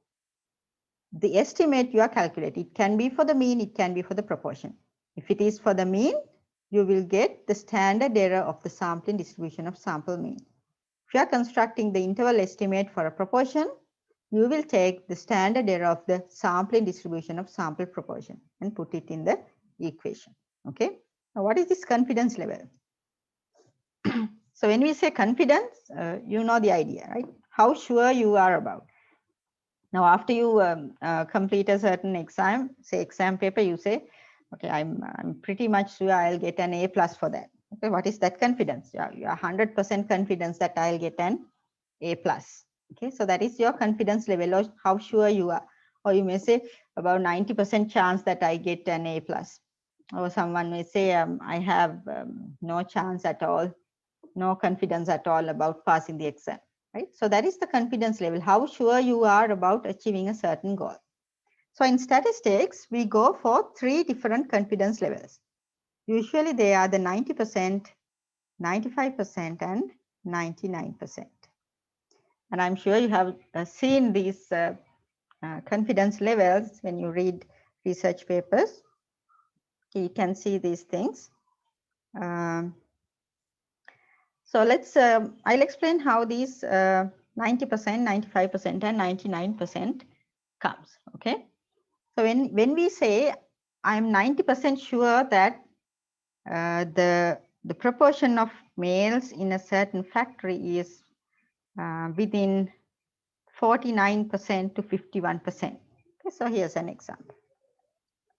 the estimate you are calculating, it can be for the mean, it can be for the proportion. If it is for the mean, you will get the standard error of the sampling distribution of sample mean. If you are constructing the interval estimate for a proportion, you will take the standard error of the sampling distribution of sample proportion and put it in the equation. Okay. Now, what is this confidence level? So when we say confidence, you know the idea, right? How sure you are about. Now, after you complete a certain exam, say exam paper, you say, okay, I'm pretty much sure I'll get an A+ for that. Okay, what is that confidence? You are 100% confidence that I'll get an A+. Okay, so that is your confidence level, or how sure you are. Or you may say about 90% chance that I get an A+. Or someone may say, I have no chance at all, no confidence at all about passing the exam. Right? So that is the confidence level, how sure you are about achieving a certain goal. So in statistics, we go for 3 different confidence levels. Usually they are the 90%, 95%, and 99%. And I'm sure you have seen these confidence levels when you read research papers. You can see these things. So let's, I'll explain how these 90%, 95%, and 99% comes. Okay. So when we say I'm 90% sure that the proportion of males in a certain factory is within 49% to 51%. Okay, so here's an example.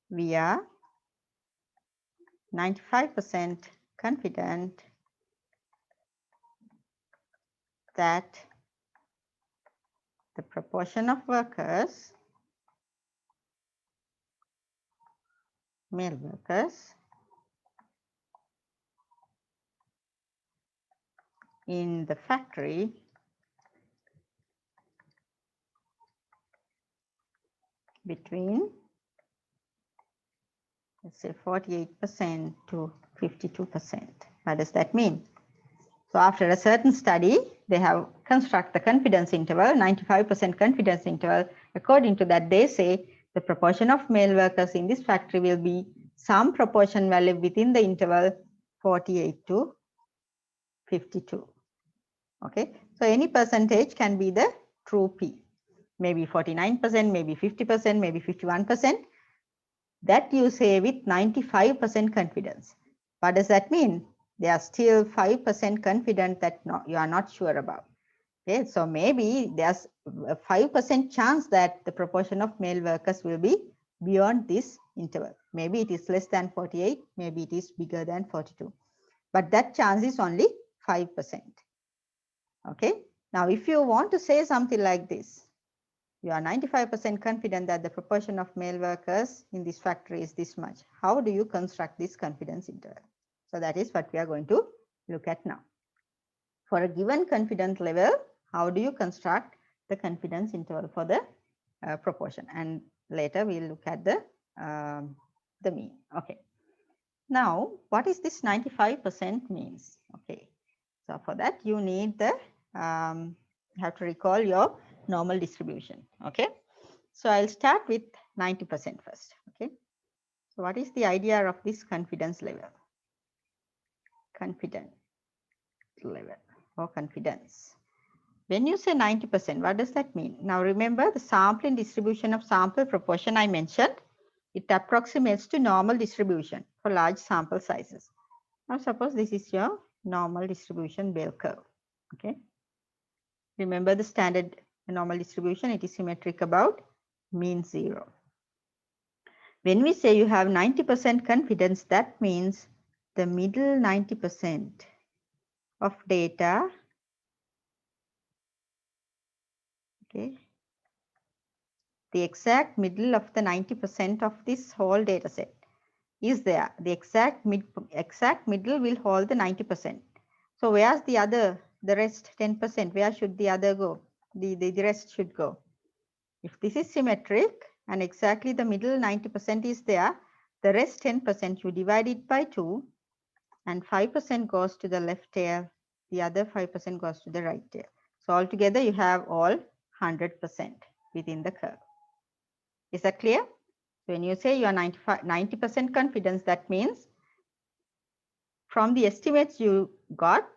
We are 95% confident that the proportion of workers, male workers, in the factory between, let's say, 48% to 52%. What does that mean? So after a certain study, they have construct the confidence interval, 95% confidence interval. According to that, they say the proportion of male workers in this factory will be some proportion value within the interval 48 to 52. Okay, so any percentage can be the true P. Maybe 49%, maybe 50%, maybe 51%. That you say with 95% confidence. What does that mean? They are still 5% confident that you are not sure about. Okay, so maybe there's a 5% chance that the proportion of male workers will be beyond this interval. Maybe it is less than 48, maybe it is bigger than 42. But that chance is only 5%. Okay, now if you want to say something like this, you are 95% confident that the proportion of male workers in this factory is this much. How do you construct this confidence interval? So that is what we are going to look at now. For a given confidence level, how do you construct the confidence interval for the proportion? And later we'll look at the mean. Okay. Now, what is this 95% means? Okay. So for that, you need the have to recall your normal distribution. Okay. So I'll start with 90% first. Okay. So what is the idea of this confidence level? Confidence level or confidence. When you say 90%, what does that mean? Now remember the sampling distribution of sample proportion I mentioned. It approximates to normal distribution for large sample sizes. Now suppose this is your normal distribution bell curve. Okay. Remember the standard normal distribution, it is symmetric about mean 0. When we say you have 90% confidence, that means the middle 90% of data, okay, the exact middle of the 90% of this whole data set is there. The exact middle will hold the 90%. So where's the rest 10%? Where should the other go? The rest should go. If this is symmetric and exactly the middle 90% is there, the rest 10% you divide it by 2 and 5% goes to the left tail, the other 5% goes to the right tail. So altogether you have all 100% within the curve. Is that clear? When you say you are 90% confidence, that means from the estimates you got,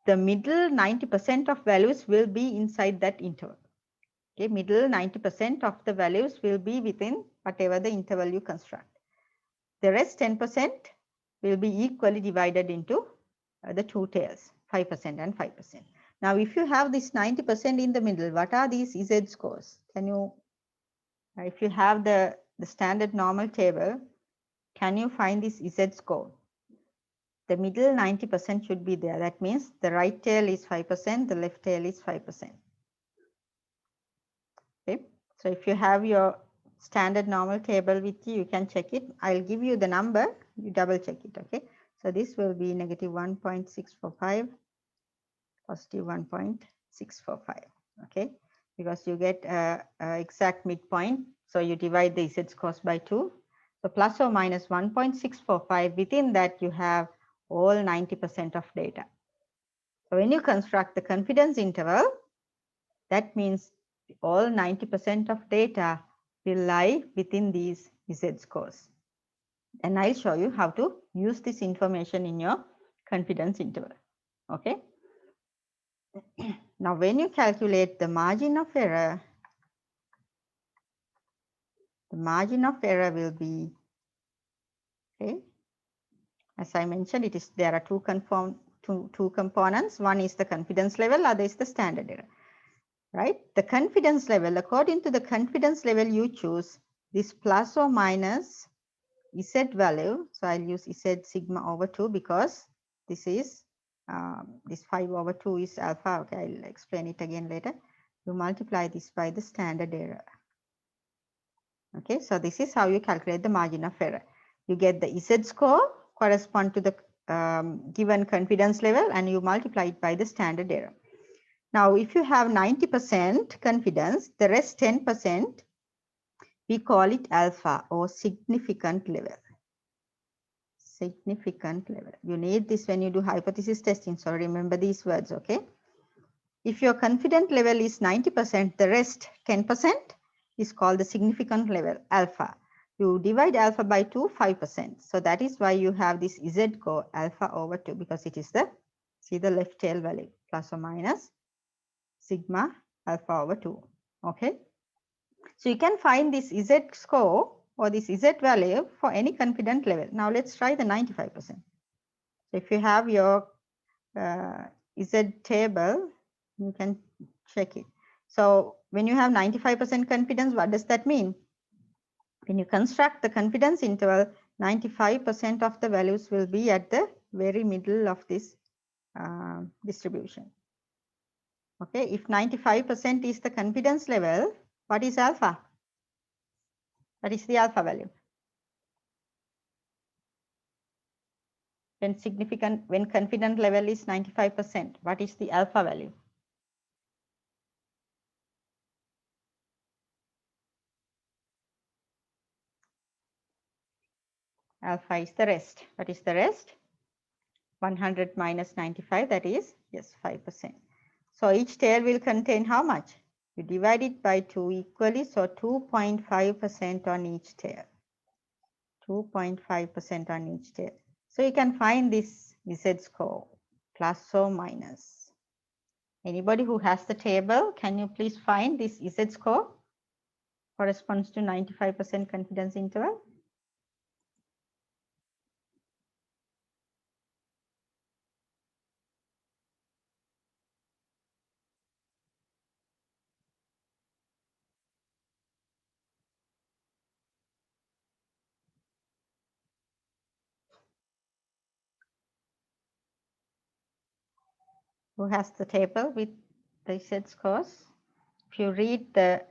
the middle 90% of values will be inside that interval. Okay, middle 90% of the values will be within whatever the interval you construct. The rest 10% will be equally divided into the two tails, 5% and 5%. Now, if you have this 90% in the middle, what are these Z scores? Can you, if you have the standard normal table, can you find this Z score? The middle 90% should be there. That means the right tail is 5%, the left tail is 5%. Okay, so if you have your standard normal table with you, you can check it. I'll give you the number, you double check it. Okay, so this will be negative 1.645, positive 1.645. Okay, because you get exact midpoint, so you divide the Z scores by 2. So plus or minus 1.645, within that you have all 90% of data. So when you construct the confidence interval, that means all 90% of data will lie within these Z scores. And I'll show you how to use this information in your confidence interval. Okay. Now, when you calculate the margin of error, the margin of error will be, okay, as I mentioned, it is there are two components. One is the confidence level, other is the standard error. Right? The confidence level, according to the confidence level you choose, this plus or minus Z value. So I'll use Z sigma over 2 because this is this 5 over 2 is alpha. Okay, I'll explain it again later. You multiply this by the standard error. Okay, so this is how you calculate the margin of error. You get the Z score correspond to the given confidence level and you multiply it by the standard error. Now, if you have 90% confidence, the rest 10%, we call it alpha or significant level. significant level. You need this when you do hypothesis testing, so remember these words, okay? If your confidence level is 90%, the rest 10% is called the significant level, alpha. You divide alpha by 2, 5%. So that is why you have this Z score alpha over 2, because it is the, see the left tail value, plus or minus sigma alpha over 2. Okay. So you can find this Z score or this Z value for any confidence level. Now let's try the 95%. So if you have your Z table, you can check it. So when you have 95% confidence, what does that mean? When you construct the confidence interval, 95% of the values will be at the very middle of this distribution. Okay, if 95% is the confidence level, what is alpha? What is the alpha value? When confidence level is 95%, what is the alpha value? Alpha is the rest. What is the rest? 100 minus 95, that is, yes, 5%. So each tail will contain how much? You divide it by 2 equally, so 2.5% on each tail. 2.5% on each tail. So you can find this Z score, plus or minus. Anybody who has the table, can you please find this Z score? Corresponds to 95% confidence interval. Who has the table with the Z scores? If you read the,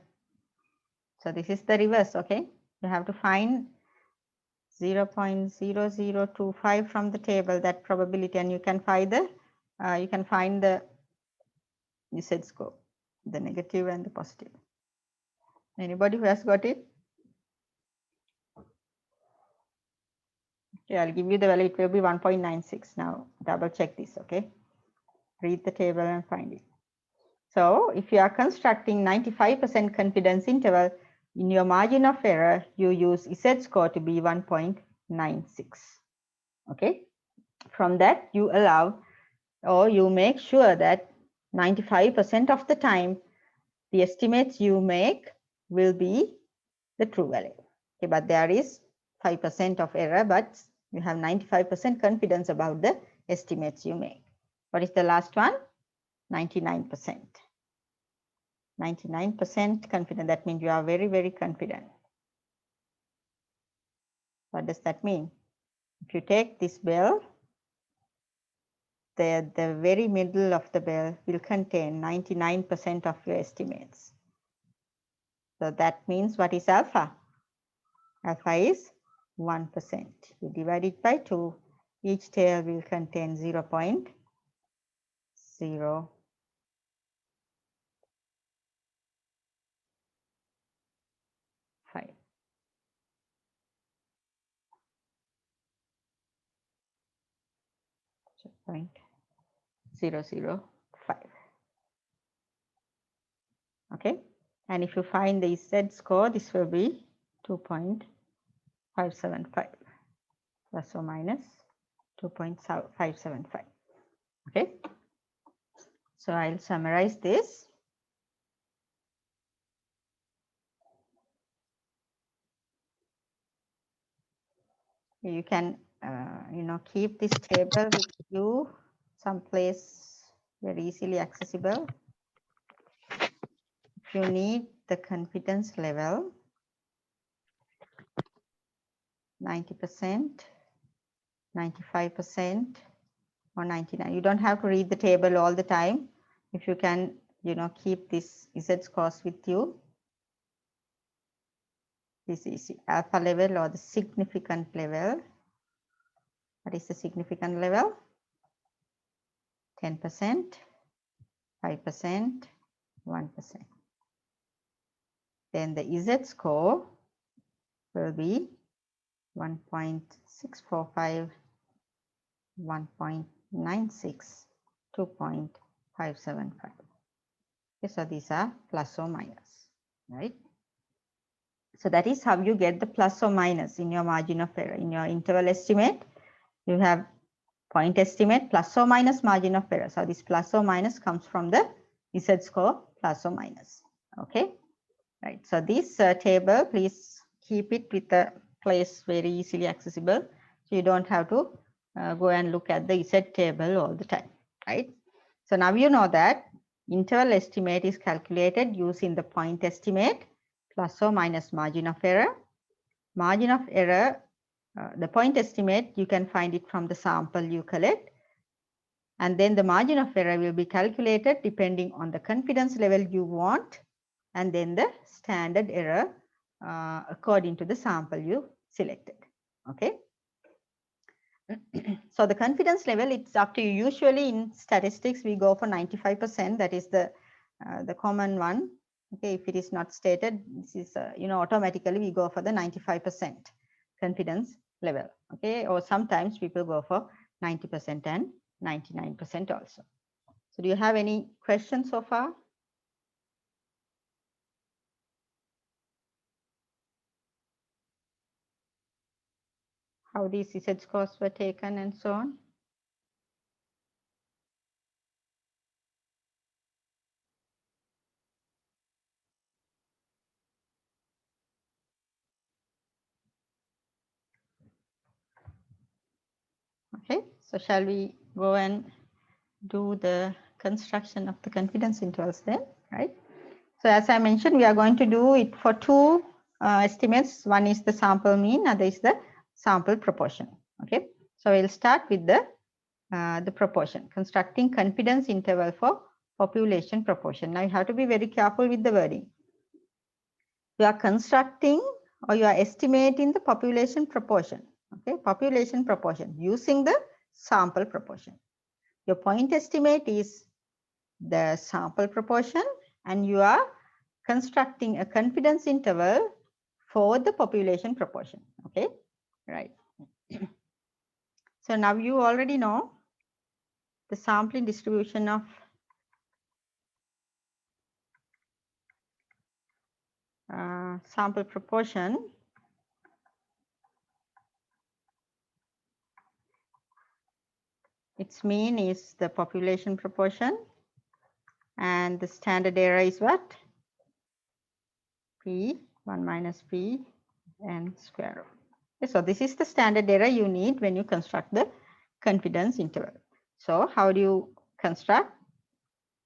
so this is the reverse, okay? You have to find 0.0025 from the table, that probability, and you can find the Z score, the negative and the positive. Anybody who has got it? Okay, I'll give you the value. It will be 1.96. Now double check this, okay? Read the table and find it. So if you are constructing 95% confidence interval, in your margin of error, you use Z score to be 1.96. Okay. From that, you allow, or you make sure that 95% of the time, the estimates you make will be the true value. Okay, but there is 5% of error, but you have 95% confidence about the estimates you make. What is the last one? 99%. 99% confident. That means you are very, very confident. What does that mean? If you take this bell, the very middle of the bell will contain 99% of your estimates. So that means what is alpha? Alpha is 1%. You divide it by 2. Each tail will contain 0.05. So 0.005. Okay. And if you find the Z score, this will be 2.575 plus or minus 2.575. Okay. So I'll summarize this. You can, keep this table with you someplace very easily accessible. If you need the confidence level, 90%, 95%, or 99. You don't have to read the table all the time. If you can, keep this Z scores with you. This is alpha level or the significant level. What is the significant level? 10%, 5%, 1%. Then the Z score will be 1.645, 1.96, 2.575. Okay, so these are plus or minus, right? So that is how you get the plus or minus in your margin of error. In your interval estimate, you have point estimate plus or minus margin of error. So this plus or minus comes from the z-score plus or minus. Okay, right. So this table, please keep it with a place very easily accessible. So you don't have to go and look at the z table all the time, right? So now you know that interval estimate is calculated using the point estimate plus or minus margin of error. Margin of error, the point estimate, you can find it from the sample you collect. And then the margin of error will be calculated depending on the confidence level you want, and then the standard error according to the sample you selected. Okay. So the confidence level, it's up to you. Usually in statistics, we go for 95%. That is the common one. Okay, if it is not stated, this is automatically we go for the 95% confidence level. Okay, or sometimes people go for 90% and 99% also. So do you have any questions so far? How these Z scores were taken and so on? Okay, so shall we go and do the construction of the confidence intervals then, right? So as I mentioned, we are going to do it for two estimates. One is the sample mean, other is the sample proportion. Okay, so we'll start with the proportion, constructing confidence interval for population proportion. Now you have to be very careful with the wording. You are constructing or you are estimating the population proportion. Okay, population proportion using the sample proportion. Your point estimate is the sample proportion, and you are constructing a confidence interval for the population proportion. Okay, right. So now you already know the sampling distribution of sample proportion. Its mean is the population proportion, and the standard error is what? P, 1 minus P and square root. Okay, so this is the standard error you need when you construct the confidence interval. So how do you construct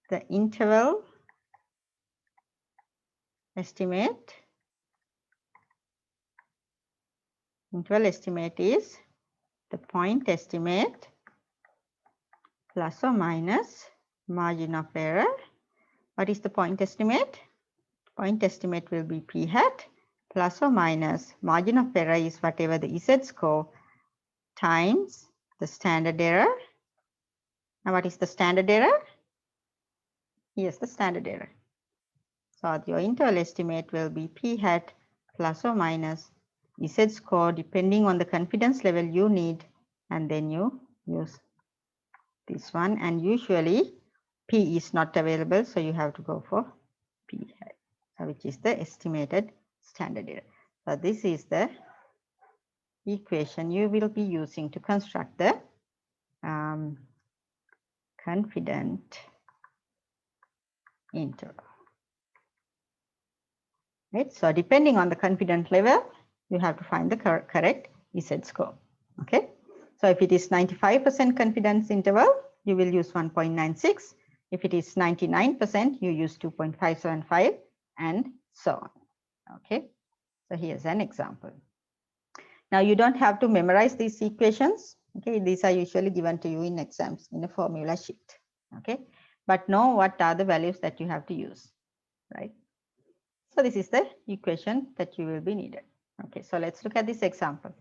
the interval estimate? Interval estimate is the point estimate plus or minus margin of error. What is the point estimate? Point estimate will be P hat plus or minus margin of error is whatever the Z score times the standard error. Now what is the standard error? Yes, the standard error. So your interval estimate will be P hat plus or minus Z score depending on the confidence level you need, and then you use this one, and usually P is not available, so you have to go for P hat, which is the estimated standard error. So this is the equation you will be using to construct the confident interval. Right? So depending on the confidence level, you have to find the correct Z score. Okay. So if it is 95% confidence interval, you will use 1.96. If it is 99%, you use 2.575 and so on. Okay. So here's an example. Now you don't have to memorize these equations. Okay. These are usually given to you in exams in a formula sheet. Okay. But know what are the values that you have to use. Right. So this is the equation that you will be needed. Okay, so let's look at this example.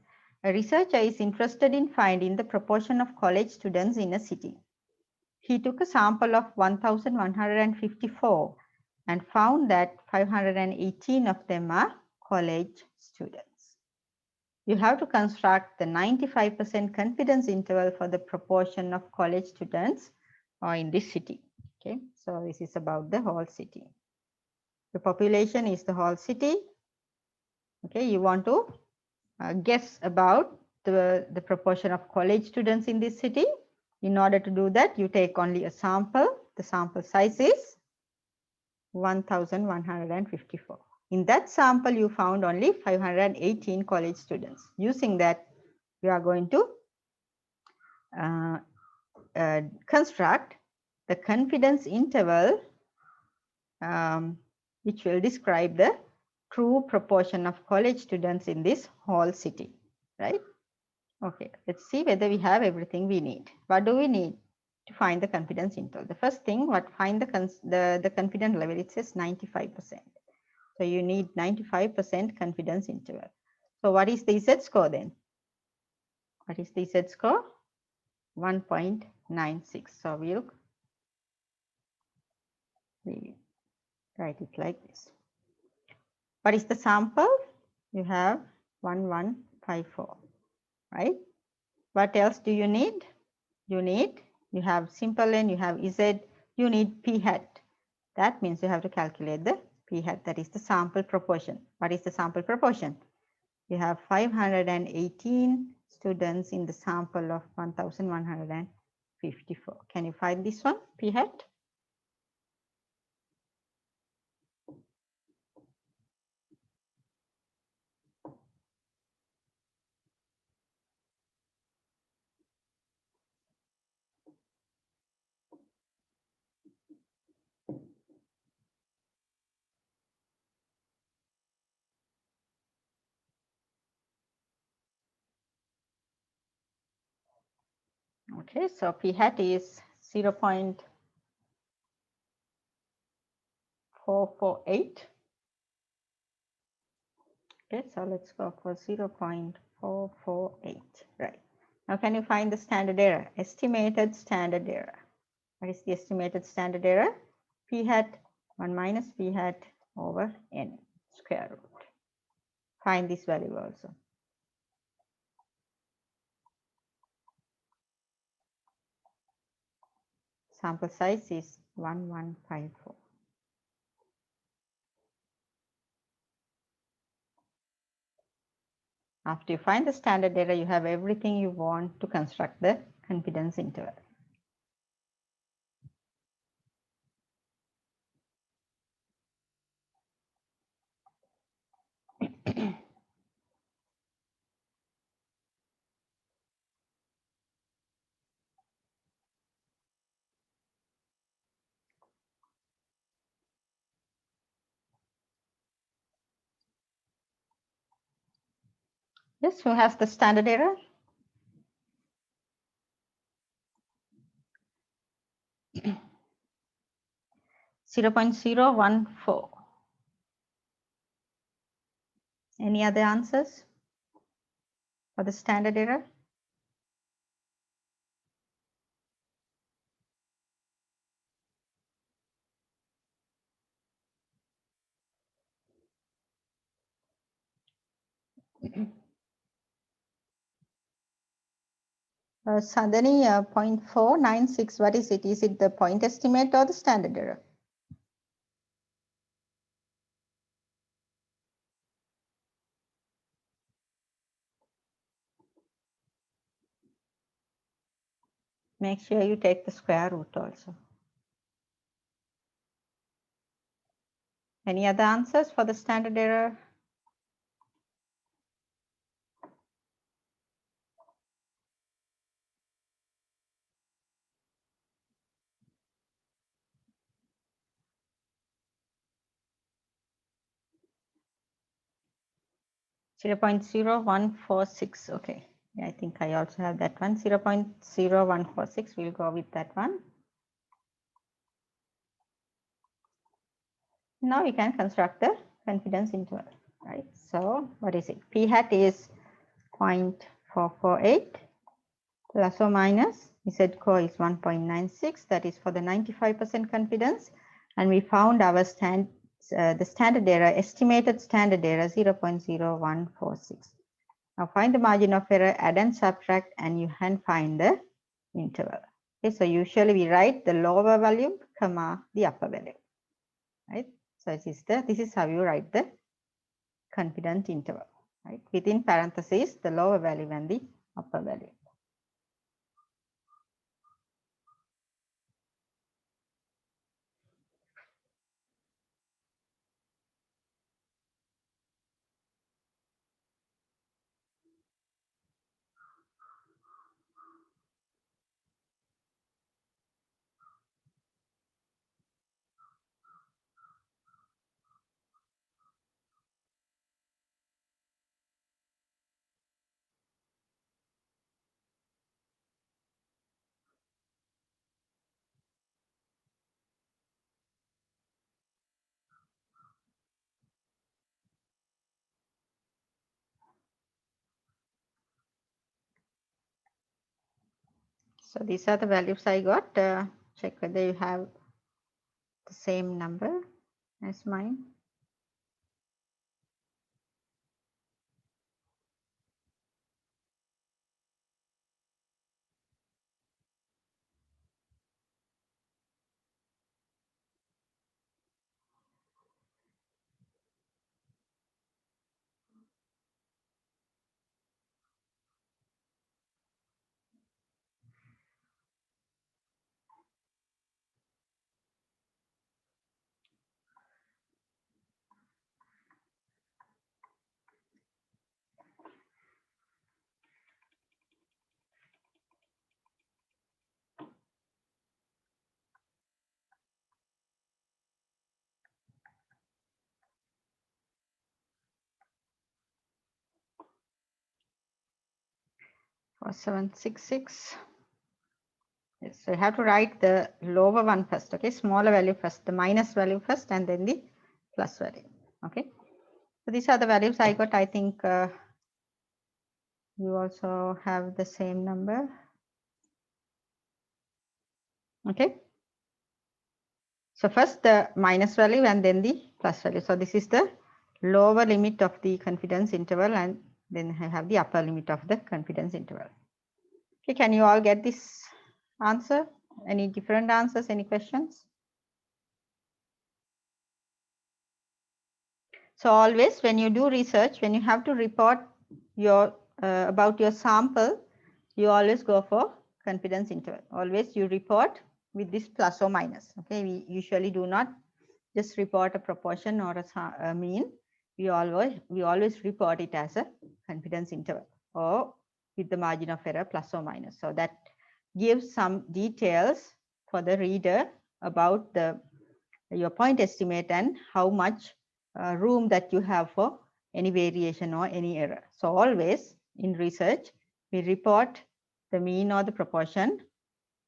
A researcher is interested in finding the proportion of college students in a city. He took a sample of 1,154 and found that 518 of them are college students. you have to construct the 95% confidence interval for the proportion of college students in this city. Okay, so this is about the whole city. The population is the whole city. Okay, you want to guess about the proportion of college students in this city. In order to do that, you take only a sample. The sample size is 1154. In that sample, you found only 518 college students. Using that, you are going to construct the confidence interval which will describe the true proportion of college students in this whole city, right? Okay, let's see whether we have everything we need. What do we need to find the confidence interval? The first thing, find the confidence level, it says 95%. So you need 95% confidence interval. So what is the Z score then? What is the Z score? 1.96. So we'll write it like this. What is the sample? You have 1154, right? What else do you need? You have simple n, you have Z, you need p hat. That means you have to calculate the p hat, that is the sample proportion. What is the sample proportion? You have 518 students in the sample of 1154. Can you find this one, p hat? Okay, so p hat is 0.448. Okay, so let's go for 0.448, right? Now can you find the standard error? Estimated standard error. What is the estimated standard error? P hat 1 minus p hat over n square root. Find this value also. Sample size is 1154. After you find the standard error, you have everything you want to construct the confidence interval. Yes, who has the standard error? Zero 0.014. Any other answers for the standard error? Sadhani, 0.496, what is it? Is it the point estimate or the standard error? Make sure you take the square root also. Any other answers for the standard error? Zero 0.0146. Okay, yeah, I think I also have that one. 0.0146. We'll go with that one. Now we can construct the confidence interval, right? So what is it? P hat is 0.448 plus or minus Z core is 1.96. That is for the 95% confidence, and we found our the standard error, estimated standard error 0.0146. Now find the margin of error, add and subtract, and you can find the interval. Okay, so usually we write the lower value, comma, the upper value, right? So this is how you write the confidence interval, right? Within parentheses, the lower value and the upper value. So these are the values I got. Check whether you have the same number as mine. For 766. Yes, so you have to write the lower one first, okay? Smaller value first, the minus value first, and then the plus value, okay? So these are the values I got. I think you also have the same number, okay? So first the minus value and then the plus value. So this is the lower limit of the confidence interval, and then I have the upper limit of the confidence interval. Okay, can you all get this answer? Any different answers? Any questions? So always when you do research, when you have to report your about your sample, you always go for confidence interval. Always you report with this plus or minus. Okay, we usually do not just report a proportion or a mean. We always report it as a confidence interval or with the margin of error plus or minus. So that gives some details for the reader about your point estimate and how much room that you have for any variation or any error. So always in research, we report the mean or the proportion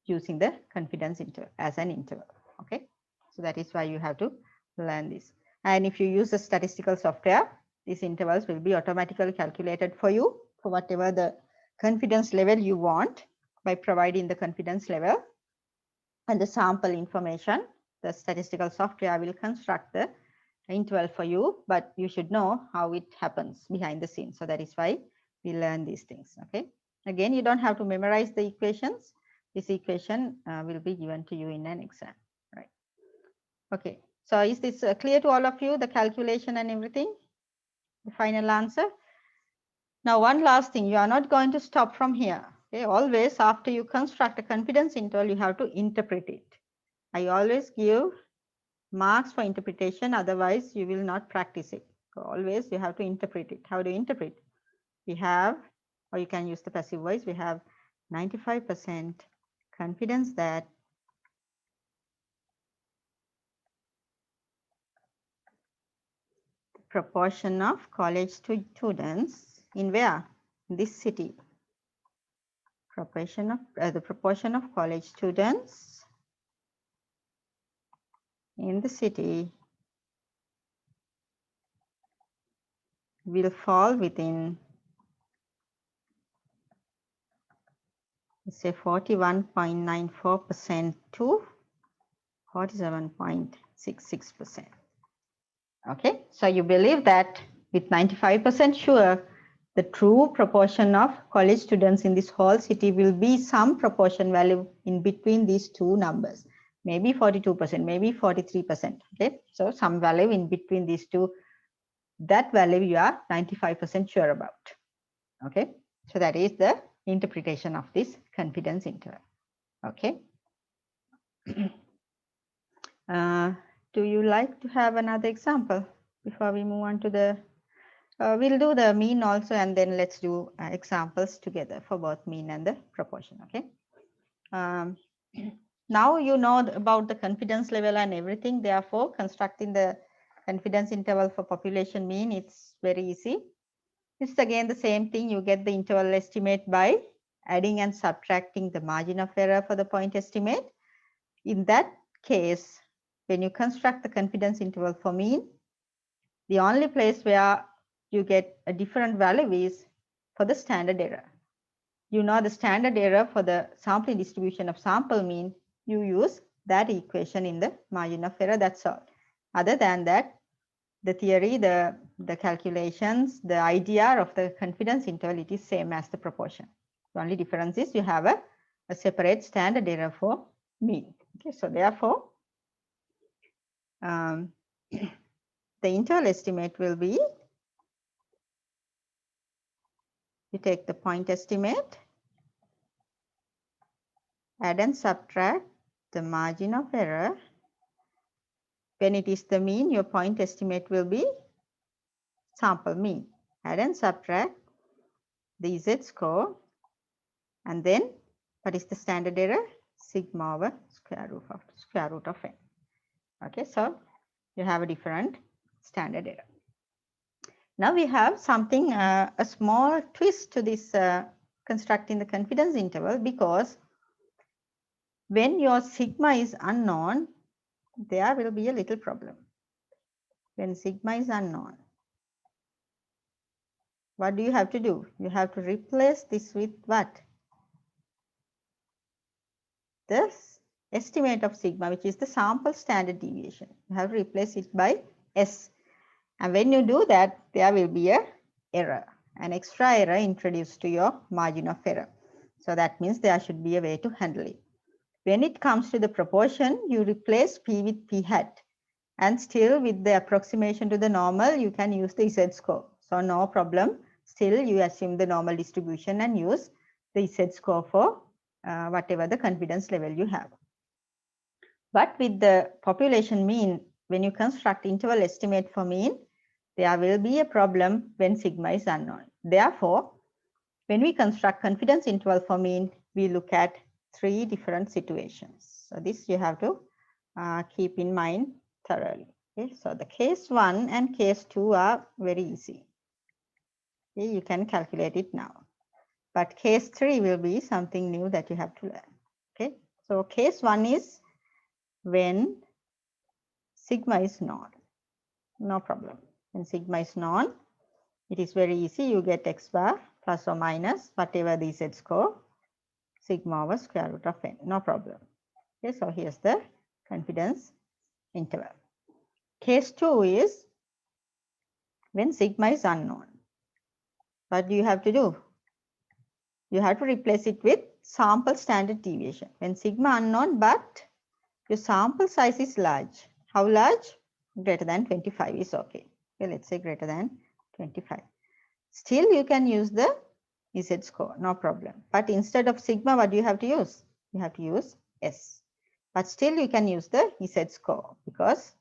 using the confidence interval as an interval. Okay, so that is why you have to learn this. And if you use the statistical software, these intervals will be automatically calculated for you for whatever the confidence level you want by providing the confidence level and the sample information. The statistical software will construct the interval for you, but you should know how it happens behind the scenes. So that is why we learn these things. Okay. Again, you don't have to memorize the equations. This equation will be given to you in an exam, right? Okay. So is this clear to all of you, the calculation and everything? The final answer. Now, one last thing, you are not going to stop from here. Okay. Always after you construct a confidence interval, you have to interpret it. I always give marks for interpretation, otherwise you will not practice it. So always you have to interpret it. How do you interpret? We have, or you can use the passive voice, we have 95% confidence that the proportion of college students in where? In this city. The proportion of college students in the city will fall within, let's say, 41.94% to 47.66%. Okay, so you believe that with 95% sure the true proportion of college students in this whole city will be some proportion value in between these two numbers. Maybe 42%, maybe 43%. Okay, so some value in between these two, that value you are 95% sure about. Okay, so that is the interpretation of this confidence interval. Okay. Do you like to have another example before we move on to the we'll do the mean also, and then let's do examples together for both mean and the proportion. Okay. Now you know about the confidence level and everything. Therefore, constructing the confidence interval for population mean, it's very easy. It's again the same thing. You get the interval estimate by adding and subtracting the margin of error for the point estimate. In that case, when you construct the confidence interval for mean, the only place where you get a different value is for the standard error. You know the standard error for the sampling distribution of sample mean, you use that equation in the margin of error, that's all. Other than that, the theory, the calculations, the idea of the confidence interval, it is same as the proportion. The only difference is you have a separate standard error for mean. Okay, so therefore, the interval estimate will be, you take the point estimate, add and subtract the margin of error. When it is the mean, your point estimate will be sample mean. Add and subtract the z-score, and then what is the standard error? Sigma over square root of n. Okay, so you have a different standard error. Now we have something, a small twist to this constructing the confidence interval, because when your sigma is unknown, there will be a little problem. When sigma is unknown, what do you have to do? You have to replace this with what? This estimate of sigma, which is the sample standard deviation. You have to replace it by S. And when you do that, there will be an error, an extra error introduced to your margin of error. So that means there should be a way to handle it. When it comes to the proportion, you replace P with P hat. And still with the approximation to the normal, you can use the z-score. So no problem. Still you assume the normal distribution and use the z-score for whatever the confidence level you have. But with the population mean, when you construct interval estimate for mean, there will be a problem when sigma is unknown. Therefore, when we construct confidence interval for mean, we look at 3 different situations. So this you have to keep in mind thoroughly. Okay, so the case 1 and case 2 are very easy. Okay, you can calculate it now. But case 3 will be something new that you have to learn. Okay, so case 1 is when sigma is known. No problem. When sigma is known, it is very easy. You get x bar plus or minus whatever the z-score, sigma over square root of n. No problem. Okay, so here's the confidence interval. Case 2 is when sigma is unknown. What do you have to do? You have to replace it with sample standard deviation. When sigma unknown, but your sample size is large. How large? Greater than 25 is okay. Okay, let's say greater than 25. Still, you can use the z-score, no problem. But instead of sigma, what do you have to use? You have to use S. But still, you can use the z-score because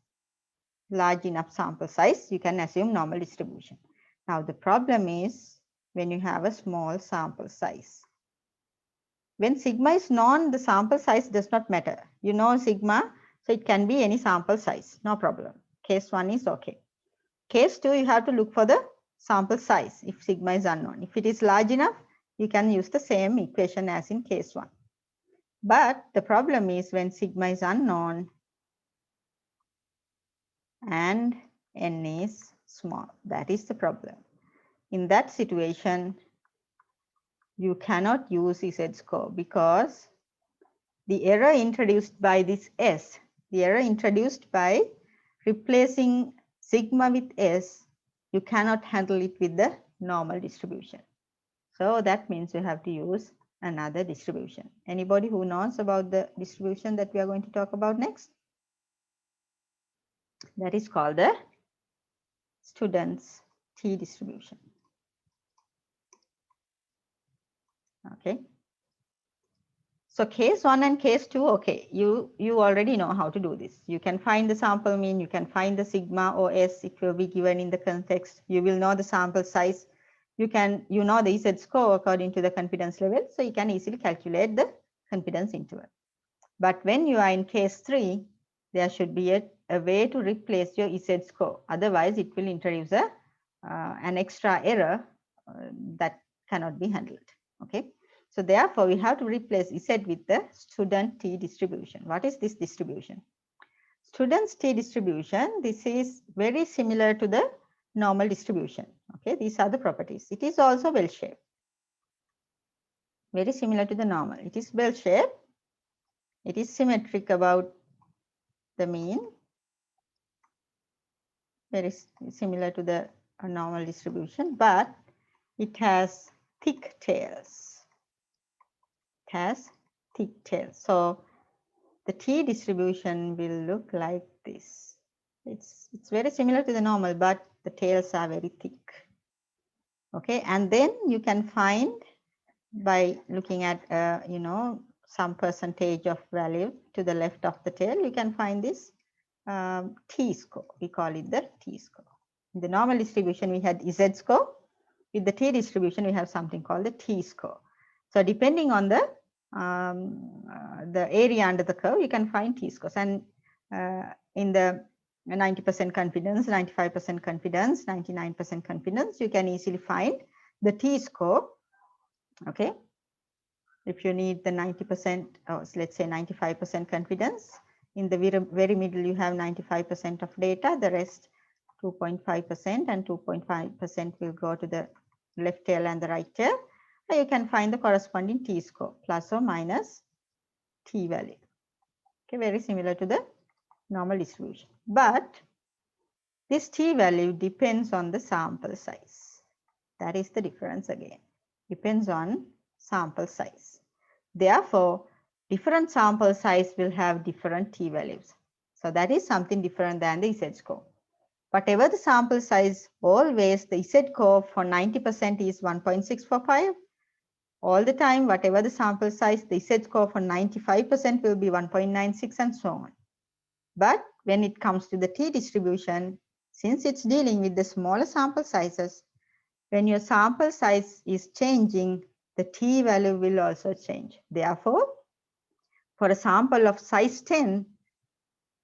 large enough sample size, you can assume normal distribution. Now, the problem is when you have a small sample size. When sigma is known, the sample size does not matter. You know sigma, so it can be any sample size, no problem. Case 1 is okay. Case 2, you have to look for the sample size if sigma is unknown. If it is large enough, you can use the same equation as in case 1. But the problem is when sigma is unknown and n is small. That is the problem. In that situation, you cannot use z-score because the error introduced by this S, the error introduced by replacing sigma with S, you cannot handle it with the normal distribution. So that means you have to use another distribution. Anybody who knows about the distribution that we are going to talk about next? That is called the student's t distribution. Okay. So case 1 and case 2, okay, you already know how to do this. You can find the sample mean, you can find the sigma or S, it will be given in the context. You will know the sample size. You know the Z score according to the confidence level, so you can easily calculate the confidence interval. But when you are in case 3, there should be a way to replace your Z score. Otherwise, it will introduce an extra error that cannot be handled. Okay. So therefore, we have to replace Z with the student t distribution. What is this distribution? Student's t distribution, this is very similar to the normal distribution. Okay, these are the properties. It is also bell-shaped. Very similar to the normal. It is bell-shaped. It is symmetric about the mean. Very similar to the normal distribution, but it has thick tails. It has thick tails. So the t distribution will look like this. It's very similar to the normal, but the tails are very thick. Okay, and then you can find by looking at some percentage of value to the left of the tail, you can find this t score. We call it the t score. In the normal distribution, we had Z score. With the t distribution, we have something called the t score. So depending on the area under the curve, you can find t scores. And in the 90% confidence, 95% confidence, 99% confidence, you can easily find the t score. Okay. If you need the 90%, or let's say 95% confidence, in the very middle, you have 95% of data, the rest 2.5% and 2.5% will go to the left tail and the right tail. And you can find the corresponding t score, plus or minus t value. Okay, very similar to the normal distribution. But this t value depends on the sample size. That is the difference again. Depends on sample size. Therefore, different sample size will have different t values. So that is something different than the Z score. Whatever the sample size, always the Z score for 90% is 1.645. All the time, whatever the sample size, the Z score for 95% will be 1.96 and so on. But when it comes to the t distribution, since it's dealing with the smaller sample sizes, when your sample size is changing, the t value will also change. Therefore, for a sample of size 10,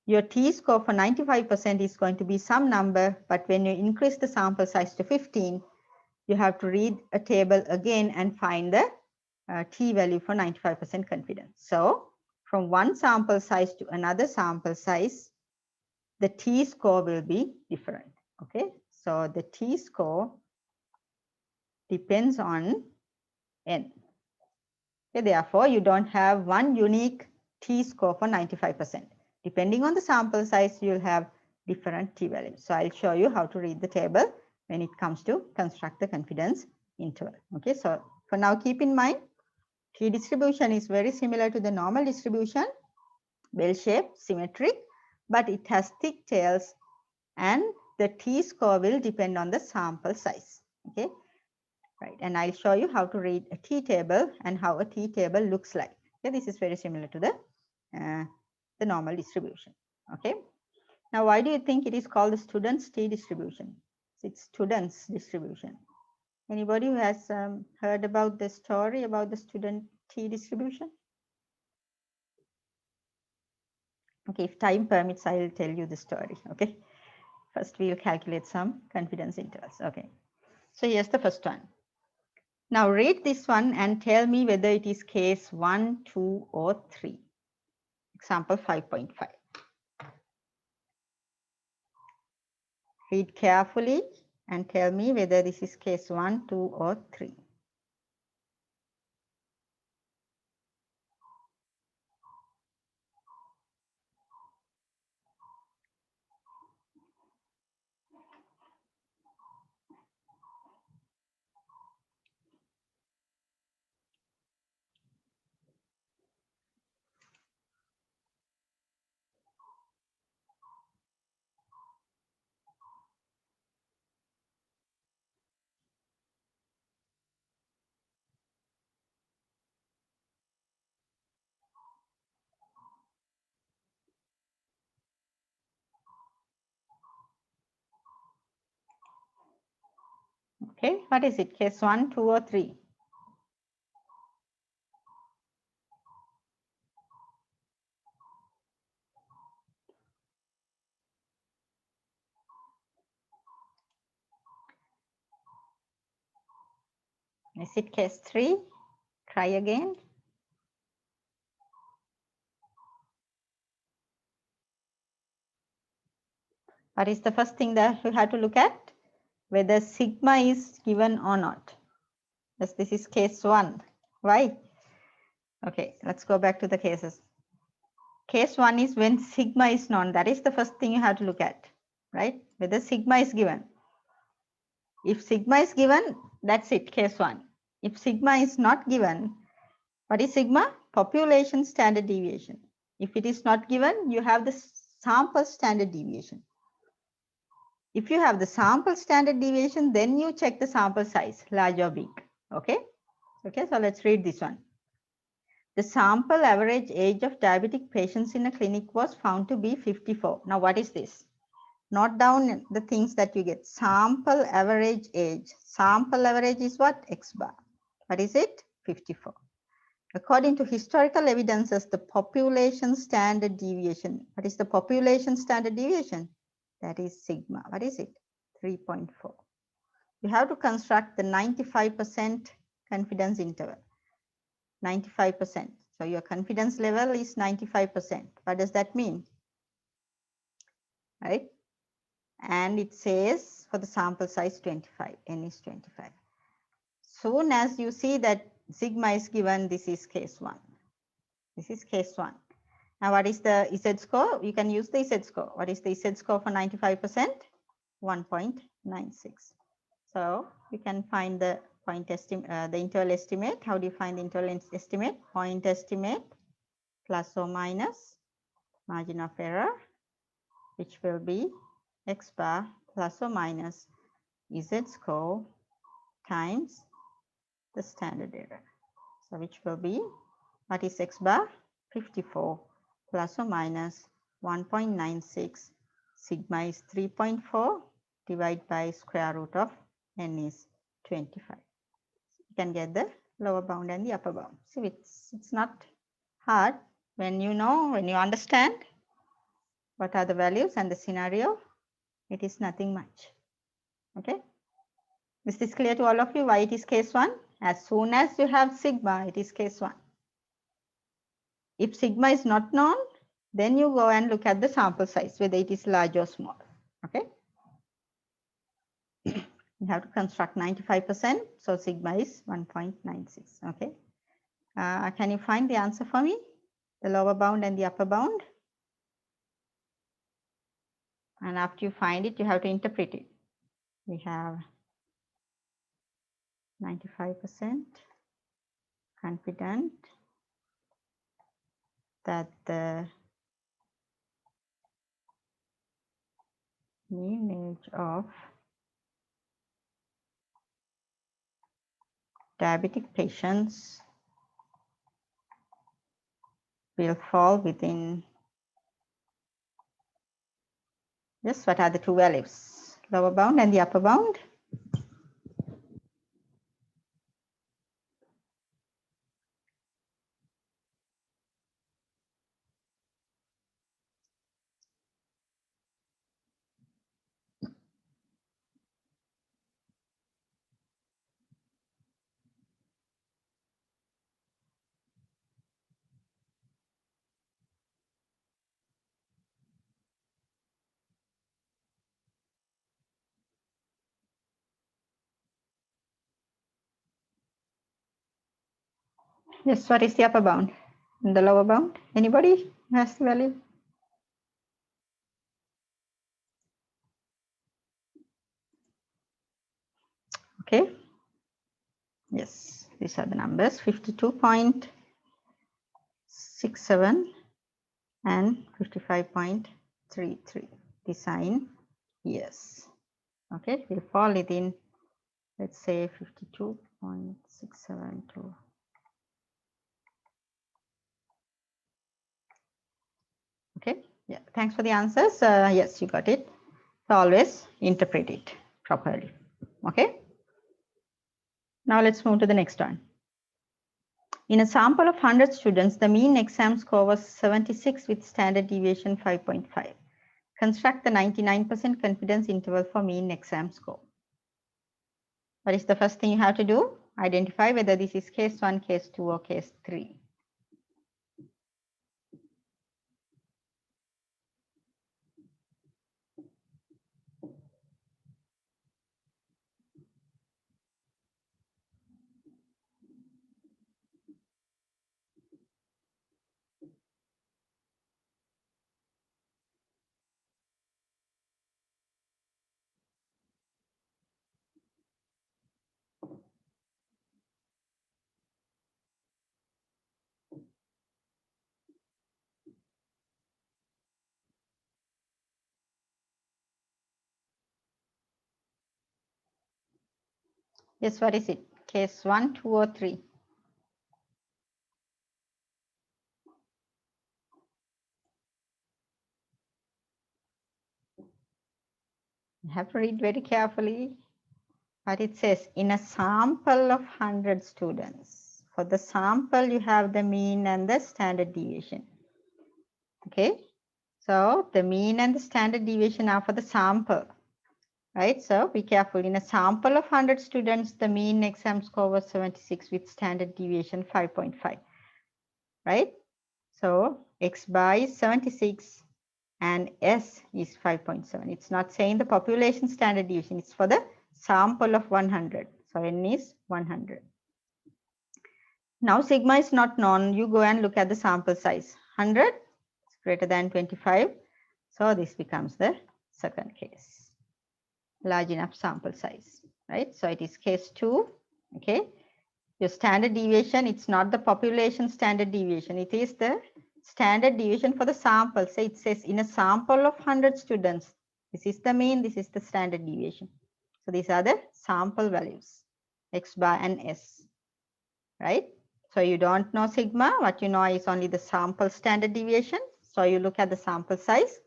your t score for 95% is going to be some number, but when you increase the sample size to 15, you have to read a table again and find the t value for 95% confidence. So from one sample size to another sample size, the t score will be different. Okay, so the t score depends on n. Okay, therefore, you don't have one unique t score for 95%. Depending on the sample size, you'll have different t values. So I'll show you how to read the table when it comes to construct the confidence interval. Okay, so for now, keep in mind, t distribution is very similar to the normal distribution, bell-shaped, symmetric, but it has thick tails and the t score will depend on the sample size. Okay, right, and I'll show you how to read a t table and how a t table looks like. Okay, this is very similar to the normal distribution. Okay, now why do you think it is called the student's t distribution? It's student's distribution. Anybody who has heard about the story about the student t distribution? Okay, if time permits, I will tell you the story. Okay, first we will calculate some confidence intervals. Okay, so here's the first one. Now read this one and tell me whether it is case 1, 2, or 3. Example 5.5. Read carefully and tell me whether this is case 1, 2, or 3. Okay, what is it? Case 1, 2, or 3? Is it case 3? Try again. What is the first thing that you have to look at? Whether sigma is given or not. Yes, this is case 1. Why? Okay, let's go back to the cases. Case 1 is when sigma is known. That is the first thing you have to look at, right? Whether sigma is given. If sigma is given, that's it, case 1. If sigma is not given, what is sigma? Population standard deviation. If it is not given, you have the sample standard deviation. If you have the sample standard deviation, then you check the sample size, large or big. Okay? Okay, so let's read this one. The sample average age of diabetic patients in a clinic was found to be 54. Now, what is this? Note down the things that you get. Sample average age. Sample average is what? X bar. What is it? 54. According to historical evidences, the population standard deviation. What is the population standard deviation? That is sigma. What is it? 3.4. You have to construct the 95% confidence interval. 95%. So your confidence level is 95%. What does that mean? Right? And it says for the sample size 25, n is 25. Soon as you see that sigma is given, this is case 1. This is case 1. Now what is the Z score? You can use the Z score. What is the Z score for 95%? 1.96. So you can find the the interval estimate. How do you find the interval estimate? Point estimate plus or minus margin of error, which will be X bar plus or minus Z score times the standard error. So which will be, what is X bar? 54 plus or minus 1.96. Sigma is 3.4 divided by square root of n is 25. You can get the lower bound and the upper bound. See, it's not hard when you know, when you understand what are the values and the scenario. It is nothing much. Okay. Is this clear to all of you why it is case 1? As soon as you have sigma, it is case 1. If sigma is not known, then you go and look at the sample size, whether it is large or small. Okay. You have to construct 95%. So sigma is 1.96. Okay. Can you find the answer for me? The lower bound and the upper bound. And after you find it, you have to interpret it. We have 95% confident that the mean age of diabetic patients will fall within, yes, what are the two values? Lower bound and the upper bound. Yes, what is the upper bound and the lower bound? Anybody has the value? Okay. Yes, these are the numbers, 52.67 and 55.33 design years. Okay, it will fall within, let's say 52.67 to. Okay, yeah, thanks for the answers. Yes, you got it. So always interpret it properly. Okay. Now let's move to the next one. In a sample of 100 students, the mean exam score was 76 with standard deviation 5.5. Construct the 99% confidence interval for mean exam score. What is the first thing you have to do? Identify whether this is case 1, case 2, or case 3. Yes, what is it? Case 1, 2, or 3? You have to read very carefully what it says. In a sample of 100 students. For the sample, you have the mean and the standard deviation. Okay, so the mean and the standard deviation are for the sample, right? So be careful. In a sample of 100 students, the mean exam score was 76 with standard deviation 5.5, right? So X bar is 76 and S is 5.7. It's not saying the population standard deviation. It's for the sample of 100. So N is 100. Now sigma is not known. You go and look at the sample size. 100 is greater than 25. So this becomes the second case. Large enough sample size, right? So it is case 2. Okay. Your standard deviation, it's not the population standard deviation. It is the standard deviation for the sample. So it says in a sample of 100 students, this is the mean, this is the standard deviation. So these are the sample values, X bar and S, right? So you don't know sigma. What you know is only the sample standard deviation. So you look at the sample size.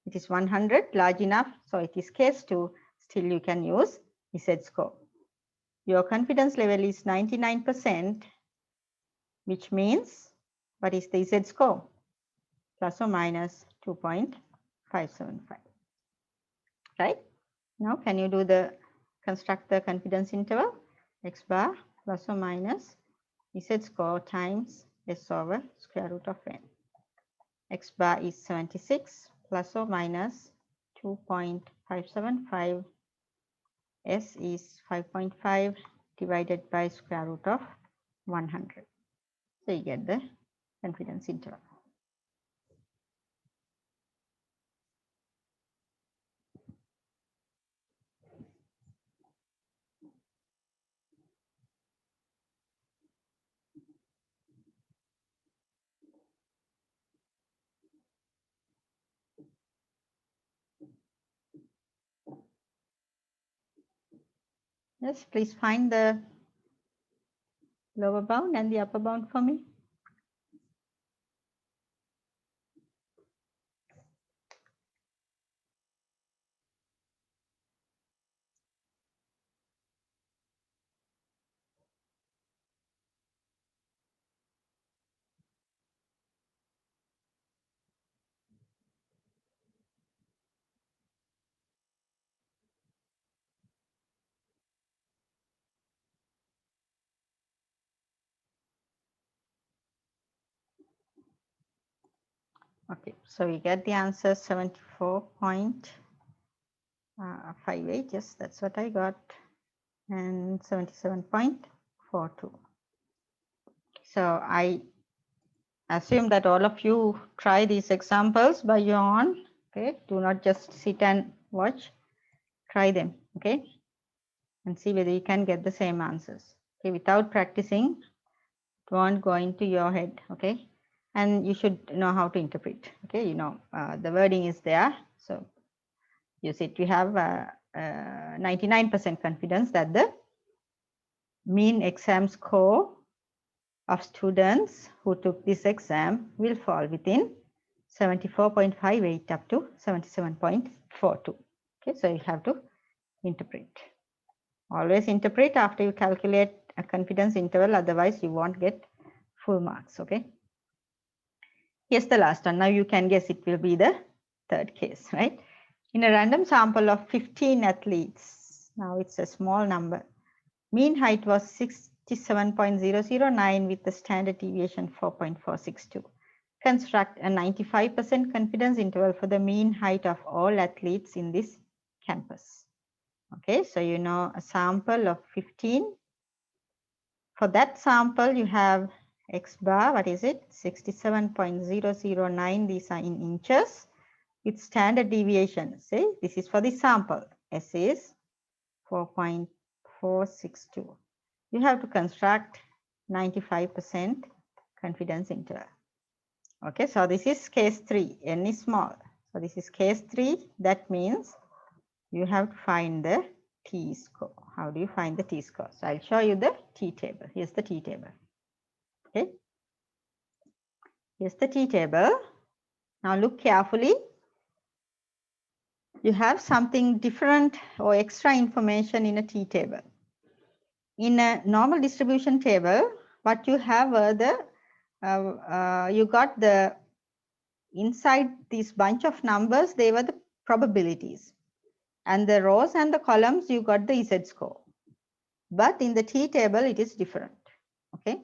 It is 100, large enough. So it is case 2. Still you can use Z score. Your confidence level is 99%, which means what is the Z score? Plus or minus 2.575. Right? Now can you do the construct the confidence interval? X bar plus or minus Z score times S over square root of n. X bar is 76 plus or minus 2.575. S is 5.5 divided by square root of 100. So you get the confidence interval. Yes, please find the lower bound and the upper bound for me. Okay, so we get the answer 74.58. Yes, that's what I got. And 77.42. So I assume that all of you try these examples by your own. Okay, do not just sit and watch. Try them. Okay, and see whether you can get the same answers. Okay, without practicing, it won't go into your head. Okay, and you should know how to interpret. Okay, you know the wording is there, so use it. You have 99% confidence that the mean exam score of students who took this exam will fall within 74.58 up to 77.42. Okay, so you have to interpret. Always interpret after you calculate a confidence interval, otherwise you won't get full marks. Okay. Here's the last one. Now you can guess it will be the third case, right? In a random sample of 15 athletes, now it's a small number. Mean height was 67.009 with the standard deviation 4.462. Construct a 95% confidence interval for the mean height of all athletes in this campus. Okay, so you know a sample of 15. For that sample, you have X bar, what is it? 67.009, these are in inches with standard deviation. See, this is for the sample. S is 4.462. You have to construct 95% confidence interval. Okay, so this is case 3, n is small. So this is case 3, that means you have to find the t-score. How do you find the t-score? So I'll show you the t-table. Here's the t-table. Okay, here's the t-table. Now look carefully. You have something different or extra information in a t-table. In a normal distribution table, what you have are the you got the inside this bunch of numbers, they were the probabilities, and the rows and the columns you got the z-score. But in the t-table it is different. Okay,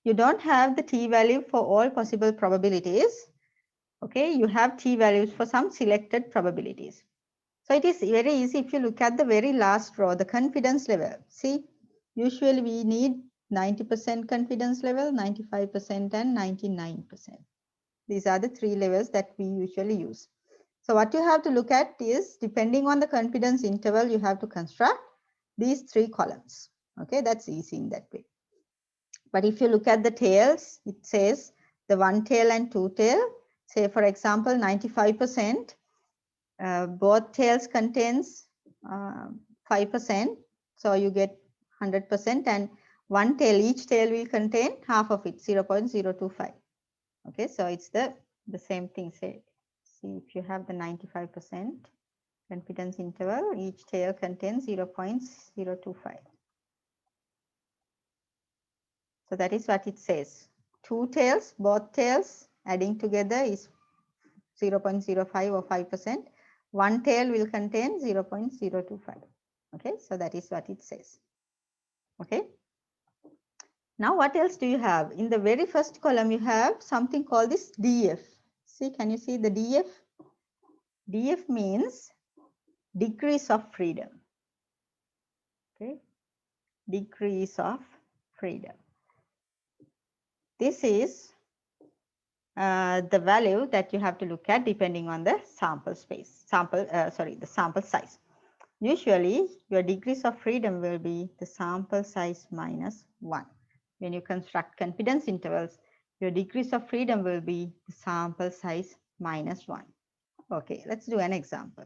you don't have the t-value for all possible probabilities. Okay, you have t-values for some selected probabilities. So it is very easy if you look at the very last row, the confidence level. See, usually we need 90% confidence level, 95% and 99%. These are the 3 levels that we usually use. So what you have to look at is, depending on the confidence interval, you have to construct these 3 columns. Okay, that's easy in that way. But if you look at the tails, it says the 1 tail and 2 tail. Say for example, 95%, both tails contains 5%. So you get 100%, and 1 tail, each tail will contain half of it, 0.025. Okay, so it's the same thing. Say, see if you have the 95% confidence interval, each tail contains 0.025. So that is what it says. 2 tails, both tails adding together is 0.05 or 5%. 1 tail will contain 0.025. Okay, so that is what it says. Okay. Now what else do you have? In the very first column, you have something called this DF. See, can you see the DF? DF means degrees of freedom. Okay, degrees of freedom. This is the value that you have to look at depending on the sample space, the sample size. Usually, your degrees of freedom will be the sample size minus 1. When you construct confidence intervals, your degrees of freedom will be the sample size minus 1. Okay, let's do an example.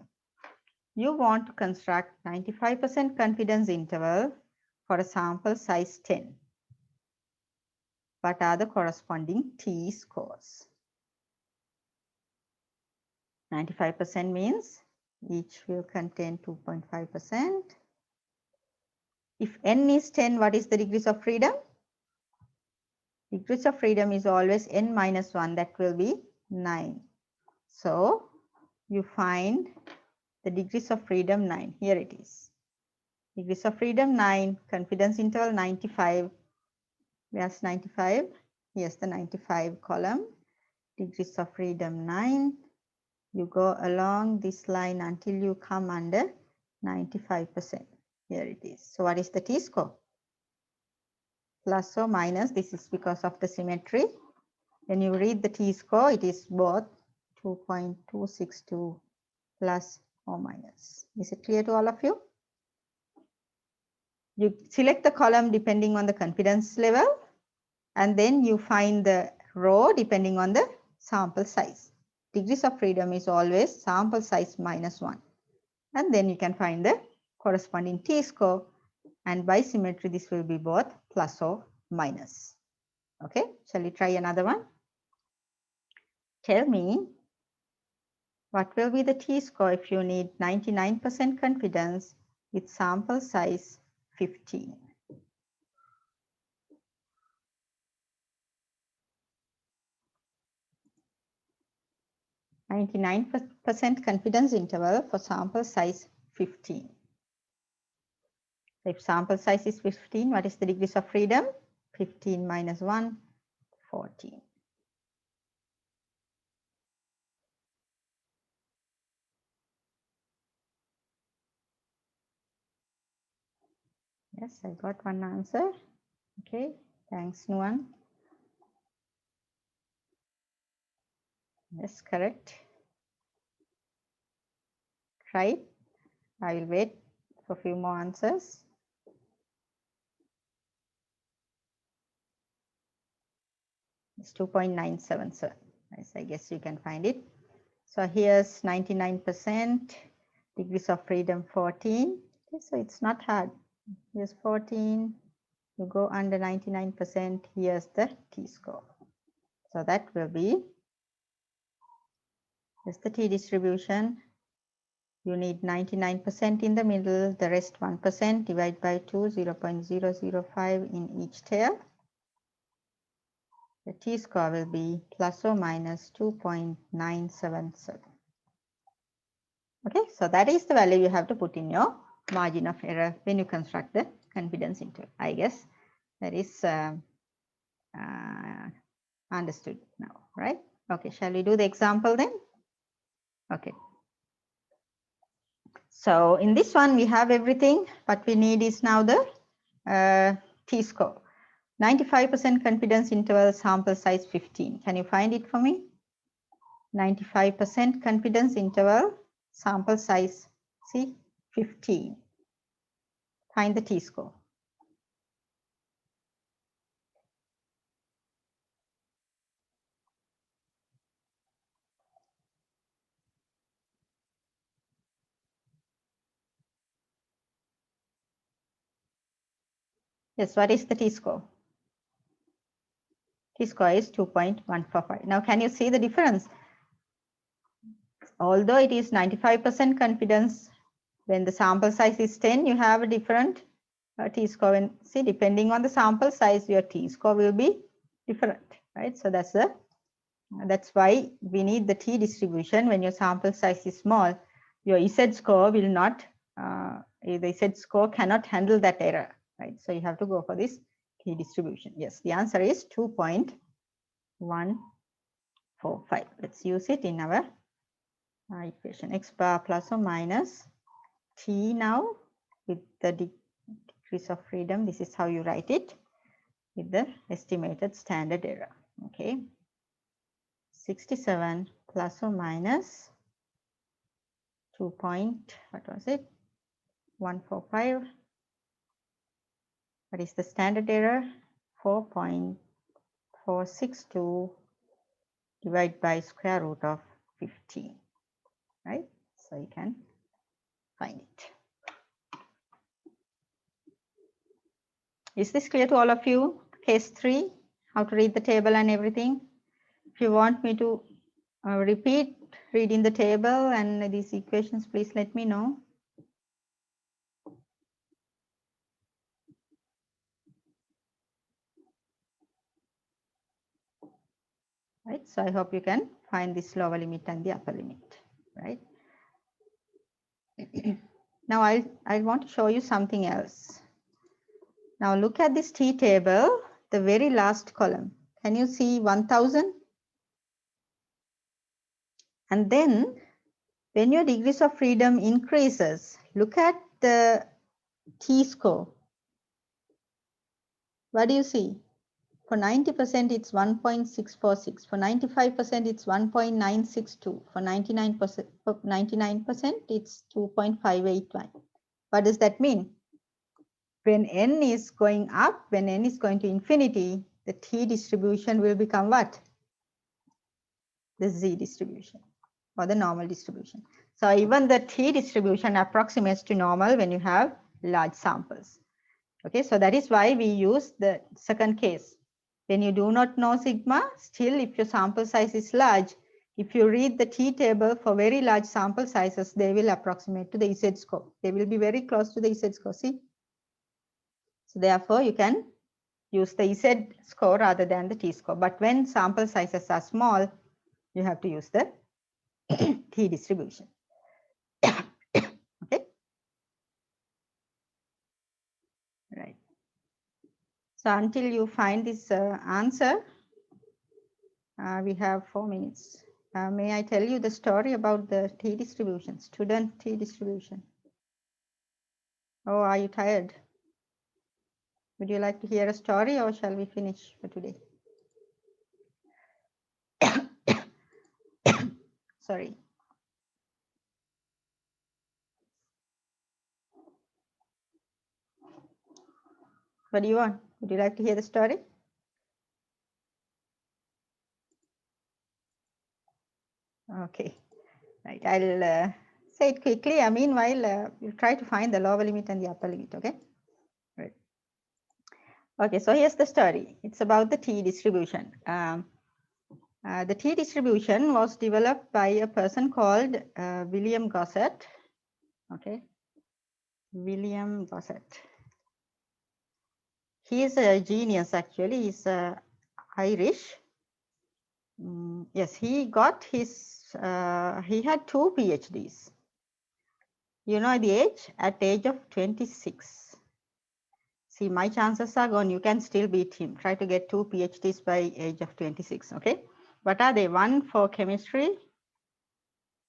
You want to construct 95% confidence interval for a sample size 10. What are the corresponding t-scores? 95% means each will contain 2.5%. If n is 10, what is the degrees of freedom? Degrees of freedom is always n minus 1, that will be 9. So you find the degrees of freedom 9. Here it is. Degrees of freedom 9, confidence interval 95. Where's 95? Here's the 95 column. Degrees of freedom 9. You go along this line until you come under 95%. Here it is. So what is the t-score? Plus or minus, this is because of the symmetry. When you read the t-score, it is both 2.262 plus or minus. Is it clear to all of you? You select the column depending on the confidence level, and then you find the row depending on the sample size. Degrees of freedom is always sample size minus 1. And then you can find the corresponding t-score, and by symmetry this will be both plus or minus. Okay, shall we try another one? Tell me what will be the t-score if you need 99% confidence with sample size 15. 99% confidence interval for sample size 15. If sample size is 15, what is the degrees of freedom? 15 minus 1, 14. Yes, I got one answer. Okay, thanks, Nuan. Yes, correct. Right. I will wait for a few more answers. It's 2.97, sir. Yes, I guess you can find it. So here's 99%, degrees of freedom 14. Okay, so it's not hard. Here's 14. You go under 99%. Here's the t-score. So that will be, here's the t-distribution. You need 99% in the middle, the rest 1%, divide by 2, 0.005 in each tail. The t-score will be plus or minus 2.977. Okay, so that is the value you have to put in your margin of error when you construct the confidence interval. I guess that is understood now, right? Okay, shall we do the example then? Okay. So in this one, we have everything. What we need is now the t-score. 95% confidence interval, sample size 15. Can you find it for me? 95% confidence interval, sample size, see, 15. Find the t-score. Yes, what is the t-score? T-score is 2.145. Now, can you see the difference? Although it is 95% confidence, when the sample size is 10, you have a different t-score. And see, depending on the sample size, your t-score will be different, right? So that's why we need the t-distribution. When your sample size is small, your z-score will not, the z-score cannot handle that error, right? So you have to go for this t-distribution. Yes, the answer is 2.145. Let's use it in our equation. X bar plus or minus t now with the degrees of freedom. This is how you write it with the estimated standard error. Okay. 67 plus or minus 2.145. What is the standard error? 4.462 divided by square root of 15, right? So you can find it. Is this clear to all of you? Case 3, how to read the table and everything. If you want me to repeat reading the table and these equations, please let me know. Right, so I hope you can find this lower limit and the upper limit, right? Now I want to show you something else. Now look at this T table, the very last column. Can you see 1000? And then when your degrees of freedom increases, look at the t-score. What do you see? For 90%, it's 1.646. For 95%, it's 1.962. For 99%, it's 2.581. What does that mean? When n is going up, when n is going to infinity, the t distribution will become what? The z distribution or the normal distribution. So even the t distribution approximates to normal when you have large samples. Okay, so that is why we use the second case. When you do not know sigma, still if your sample size is large, if you read the t table for very large sample sizes, they will approximate to the z-score. They will be very close to the z-score, see? So therefore, you can use the z-score rather than the t-score. But when sample sizes are small, you have to use the T distribution. Okay. Right. So until you find this answer, we have 4 minutes. May I tell you the story about the T distribution, student T distribution? Oh, are you tired? Would you like to hear a story or shall we finish for today? Sorry. What do you want? Would you like to hear the story? Okay. Right. I'll say it quickly. Meanwhile, you try to find the lower limit and the upper limit. Okay. Right. Okay. So here's the story. It's about the T distribution. The T distribution was developed by a person called William Gossett. Okay. William Gossett. He is a genius actually. He's Irish. Yes, he got his, he had 2 PhDs. You know the age? At the age of 26. See, my chances are gone. You can still beat him. Try to get 2 PhDs by age of 26. Okay. What are they? One for chemistry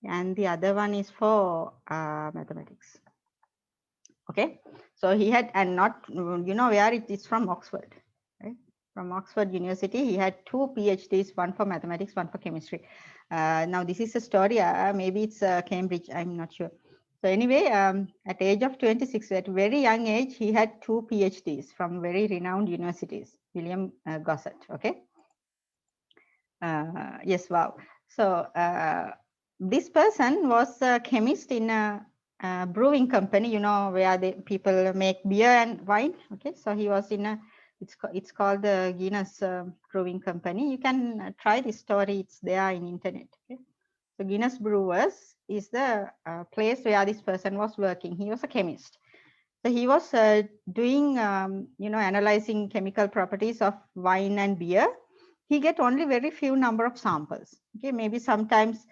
and the other one is for mathematics. Okay. So he had, and not, you know where it is, from Oxford. Right? From Oxford University. He had 2 PhDs, one for mathematics, one for chemistry. Now this is a story. Maybe it's Cambridge. I'm not sure. So anyway, at the age of 26, at a very young age, he had 2 PhDs from very renowned universities. William Gossett. Okay. Yes. Wow. So this person was a chemist in a brewing company. You know where the people make beer and wine. Okay. So he was in a, it's called the Guinness Brewing Company. You can try this story. It's there in internet. Okay? So Guinness Brewers is the place where this person was working. He was a chemist. So he was doing, you know, analyzing chemical properties of wine and beer. He get only very few number of samples. Okay, maybe sometimes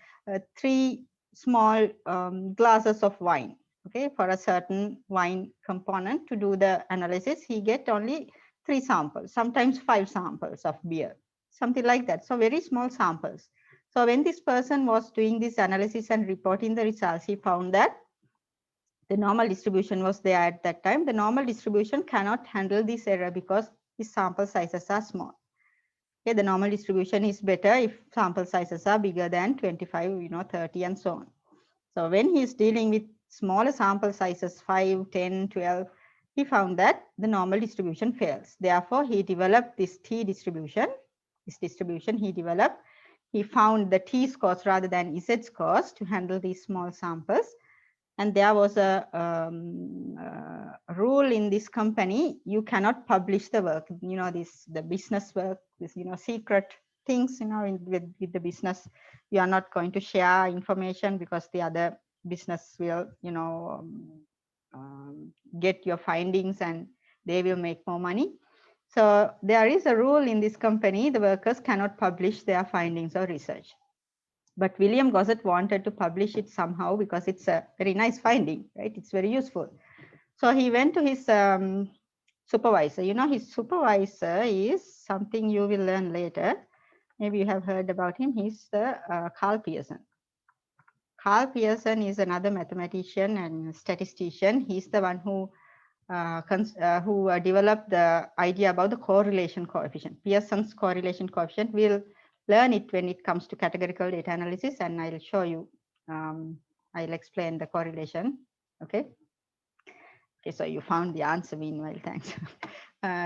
3 small glasses of wine. Okay, for a certain wine component to do the analysis, he get only 3 samples, sometimes 5 samples of beer, something like that. So very small samples. So when this person was doing this analysis and reporting the results, he found that the normal distribution was there at that time. The normal distribution cannot handle this error because the sample sizes are small. Okay, the normal distribution is better if sample sizes are bigger than 25, you know, 30 and so on. So when he is dealing with smaller sample sizes, 5, 10, 12, he found that the normal distribution fails. Therefore, he developed this T distribution. This distribution he developed. He found the T scores rather than Z scores to handle these small samples. And there was a rule in this company: you cannot publish the work. You know, the business work, this, you know, secret things, you know, with the business, you are not going to share information because the other business will, you know, get your findings and they will make more money. So there is a rule in this company: the workers cannot publish their findings or research. But William Gossett wanted to publish it somehow because it's a very nice finding, right? It's very useful. So he went to his supervisor. You know, his supervisor is something you will learn later. Maybe you have heard about him. He's the Carl Pearson. Carl Pearson is another mathematician and statistician. He's the one who developed the idea about the correlation coefficient. Pearson's correlation coefficient. We'll learn it when it comes to categorical data analysis, and I'll show you. I'll explain the correlation. Okay. Okay, so you found the answer meanwhile, thanks.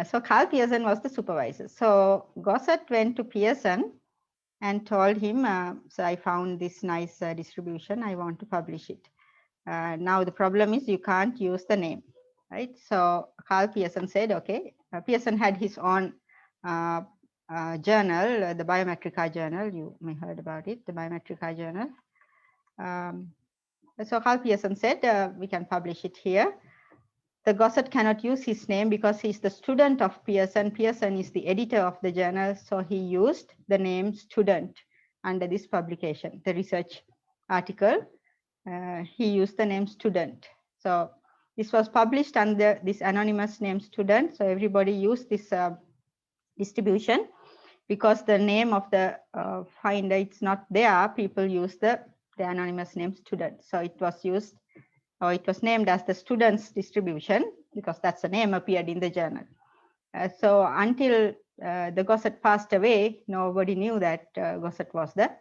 So Carl Pearson was the supervisor. So Gossett went to Pearson and told him, so I found this nice distribution, I want to publish it. Now the problem is you can't use the name, right? So Carl Pearson said, okay. Pearson had his own journal, the Biometrica journal. You may have heard about it, the Biometrica journal. So Carl Pearson said, we can publish it here. The Gossett cannot use his name because he's the student of Pearson. Pearson is the editor of the journal, so he used the name student under this publication, the research article, he used the name student. So this was published under this anonymous name student. So everybody used this distribution because the name of the finder it's not there. People use the anonymous name student. So it was used, or it was named as the students distribution because that's the name appeared in the journal. So until the Gossett passed away, nobody knew that Gossett was the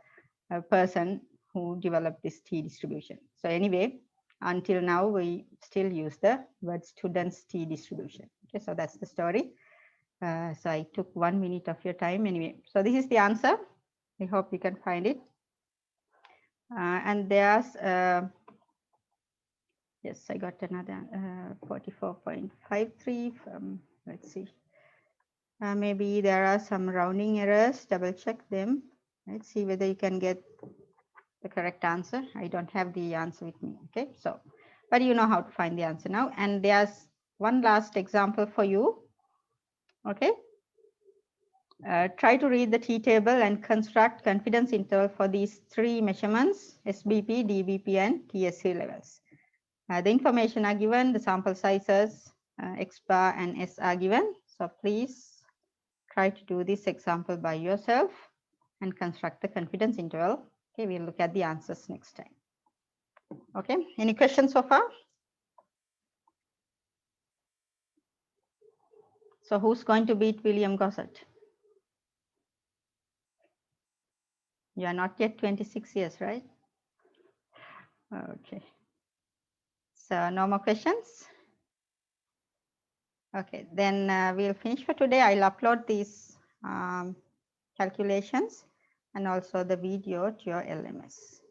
person who developed this T distribution. So anyway, until now, we still use the word students T distribution. Okay, so that's the story. So I took 1 minute of your time anyway. So this is the answer. I hope you can find it. And there's, yes, I got another 44.53 from, let's see. Maybe there are some rounding errors, double check them. Let's see whether you can get the correct answer. I don't have the answer with me, okay? So, but you know how to find the answer now. And there's one last example for you, okay? Try to read the T-table and construct confidence interval for these three measurements, SBP, DBP, and TSC levels. The information are given, the sample sizes, X bar and S are given. So please try to do this example by yourself and construct the confidence interval. Okay, we'll look at the answers next time. Okay, any questions so far? So who's going to beat William Gossett? You are not yet 26 years, right? Okay. So no more questions? Okay, then we'll finish for today. I'll upload these calculations and also the video to your LMS.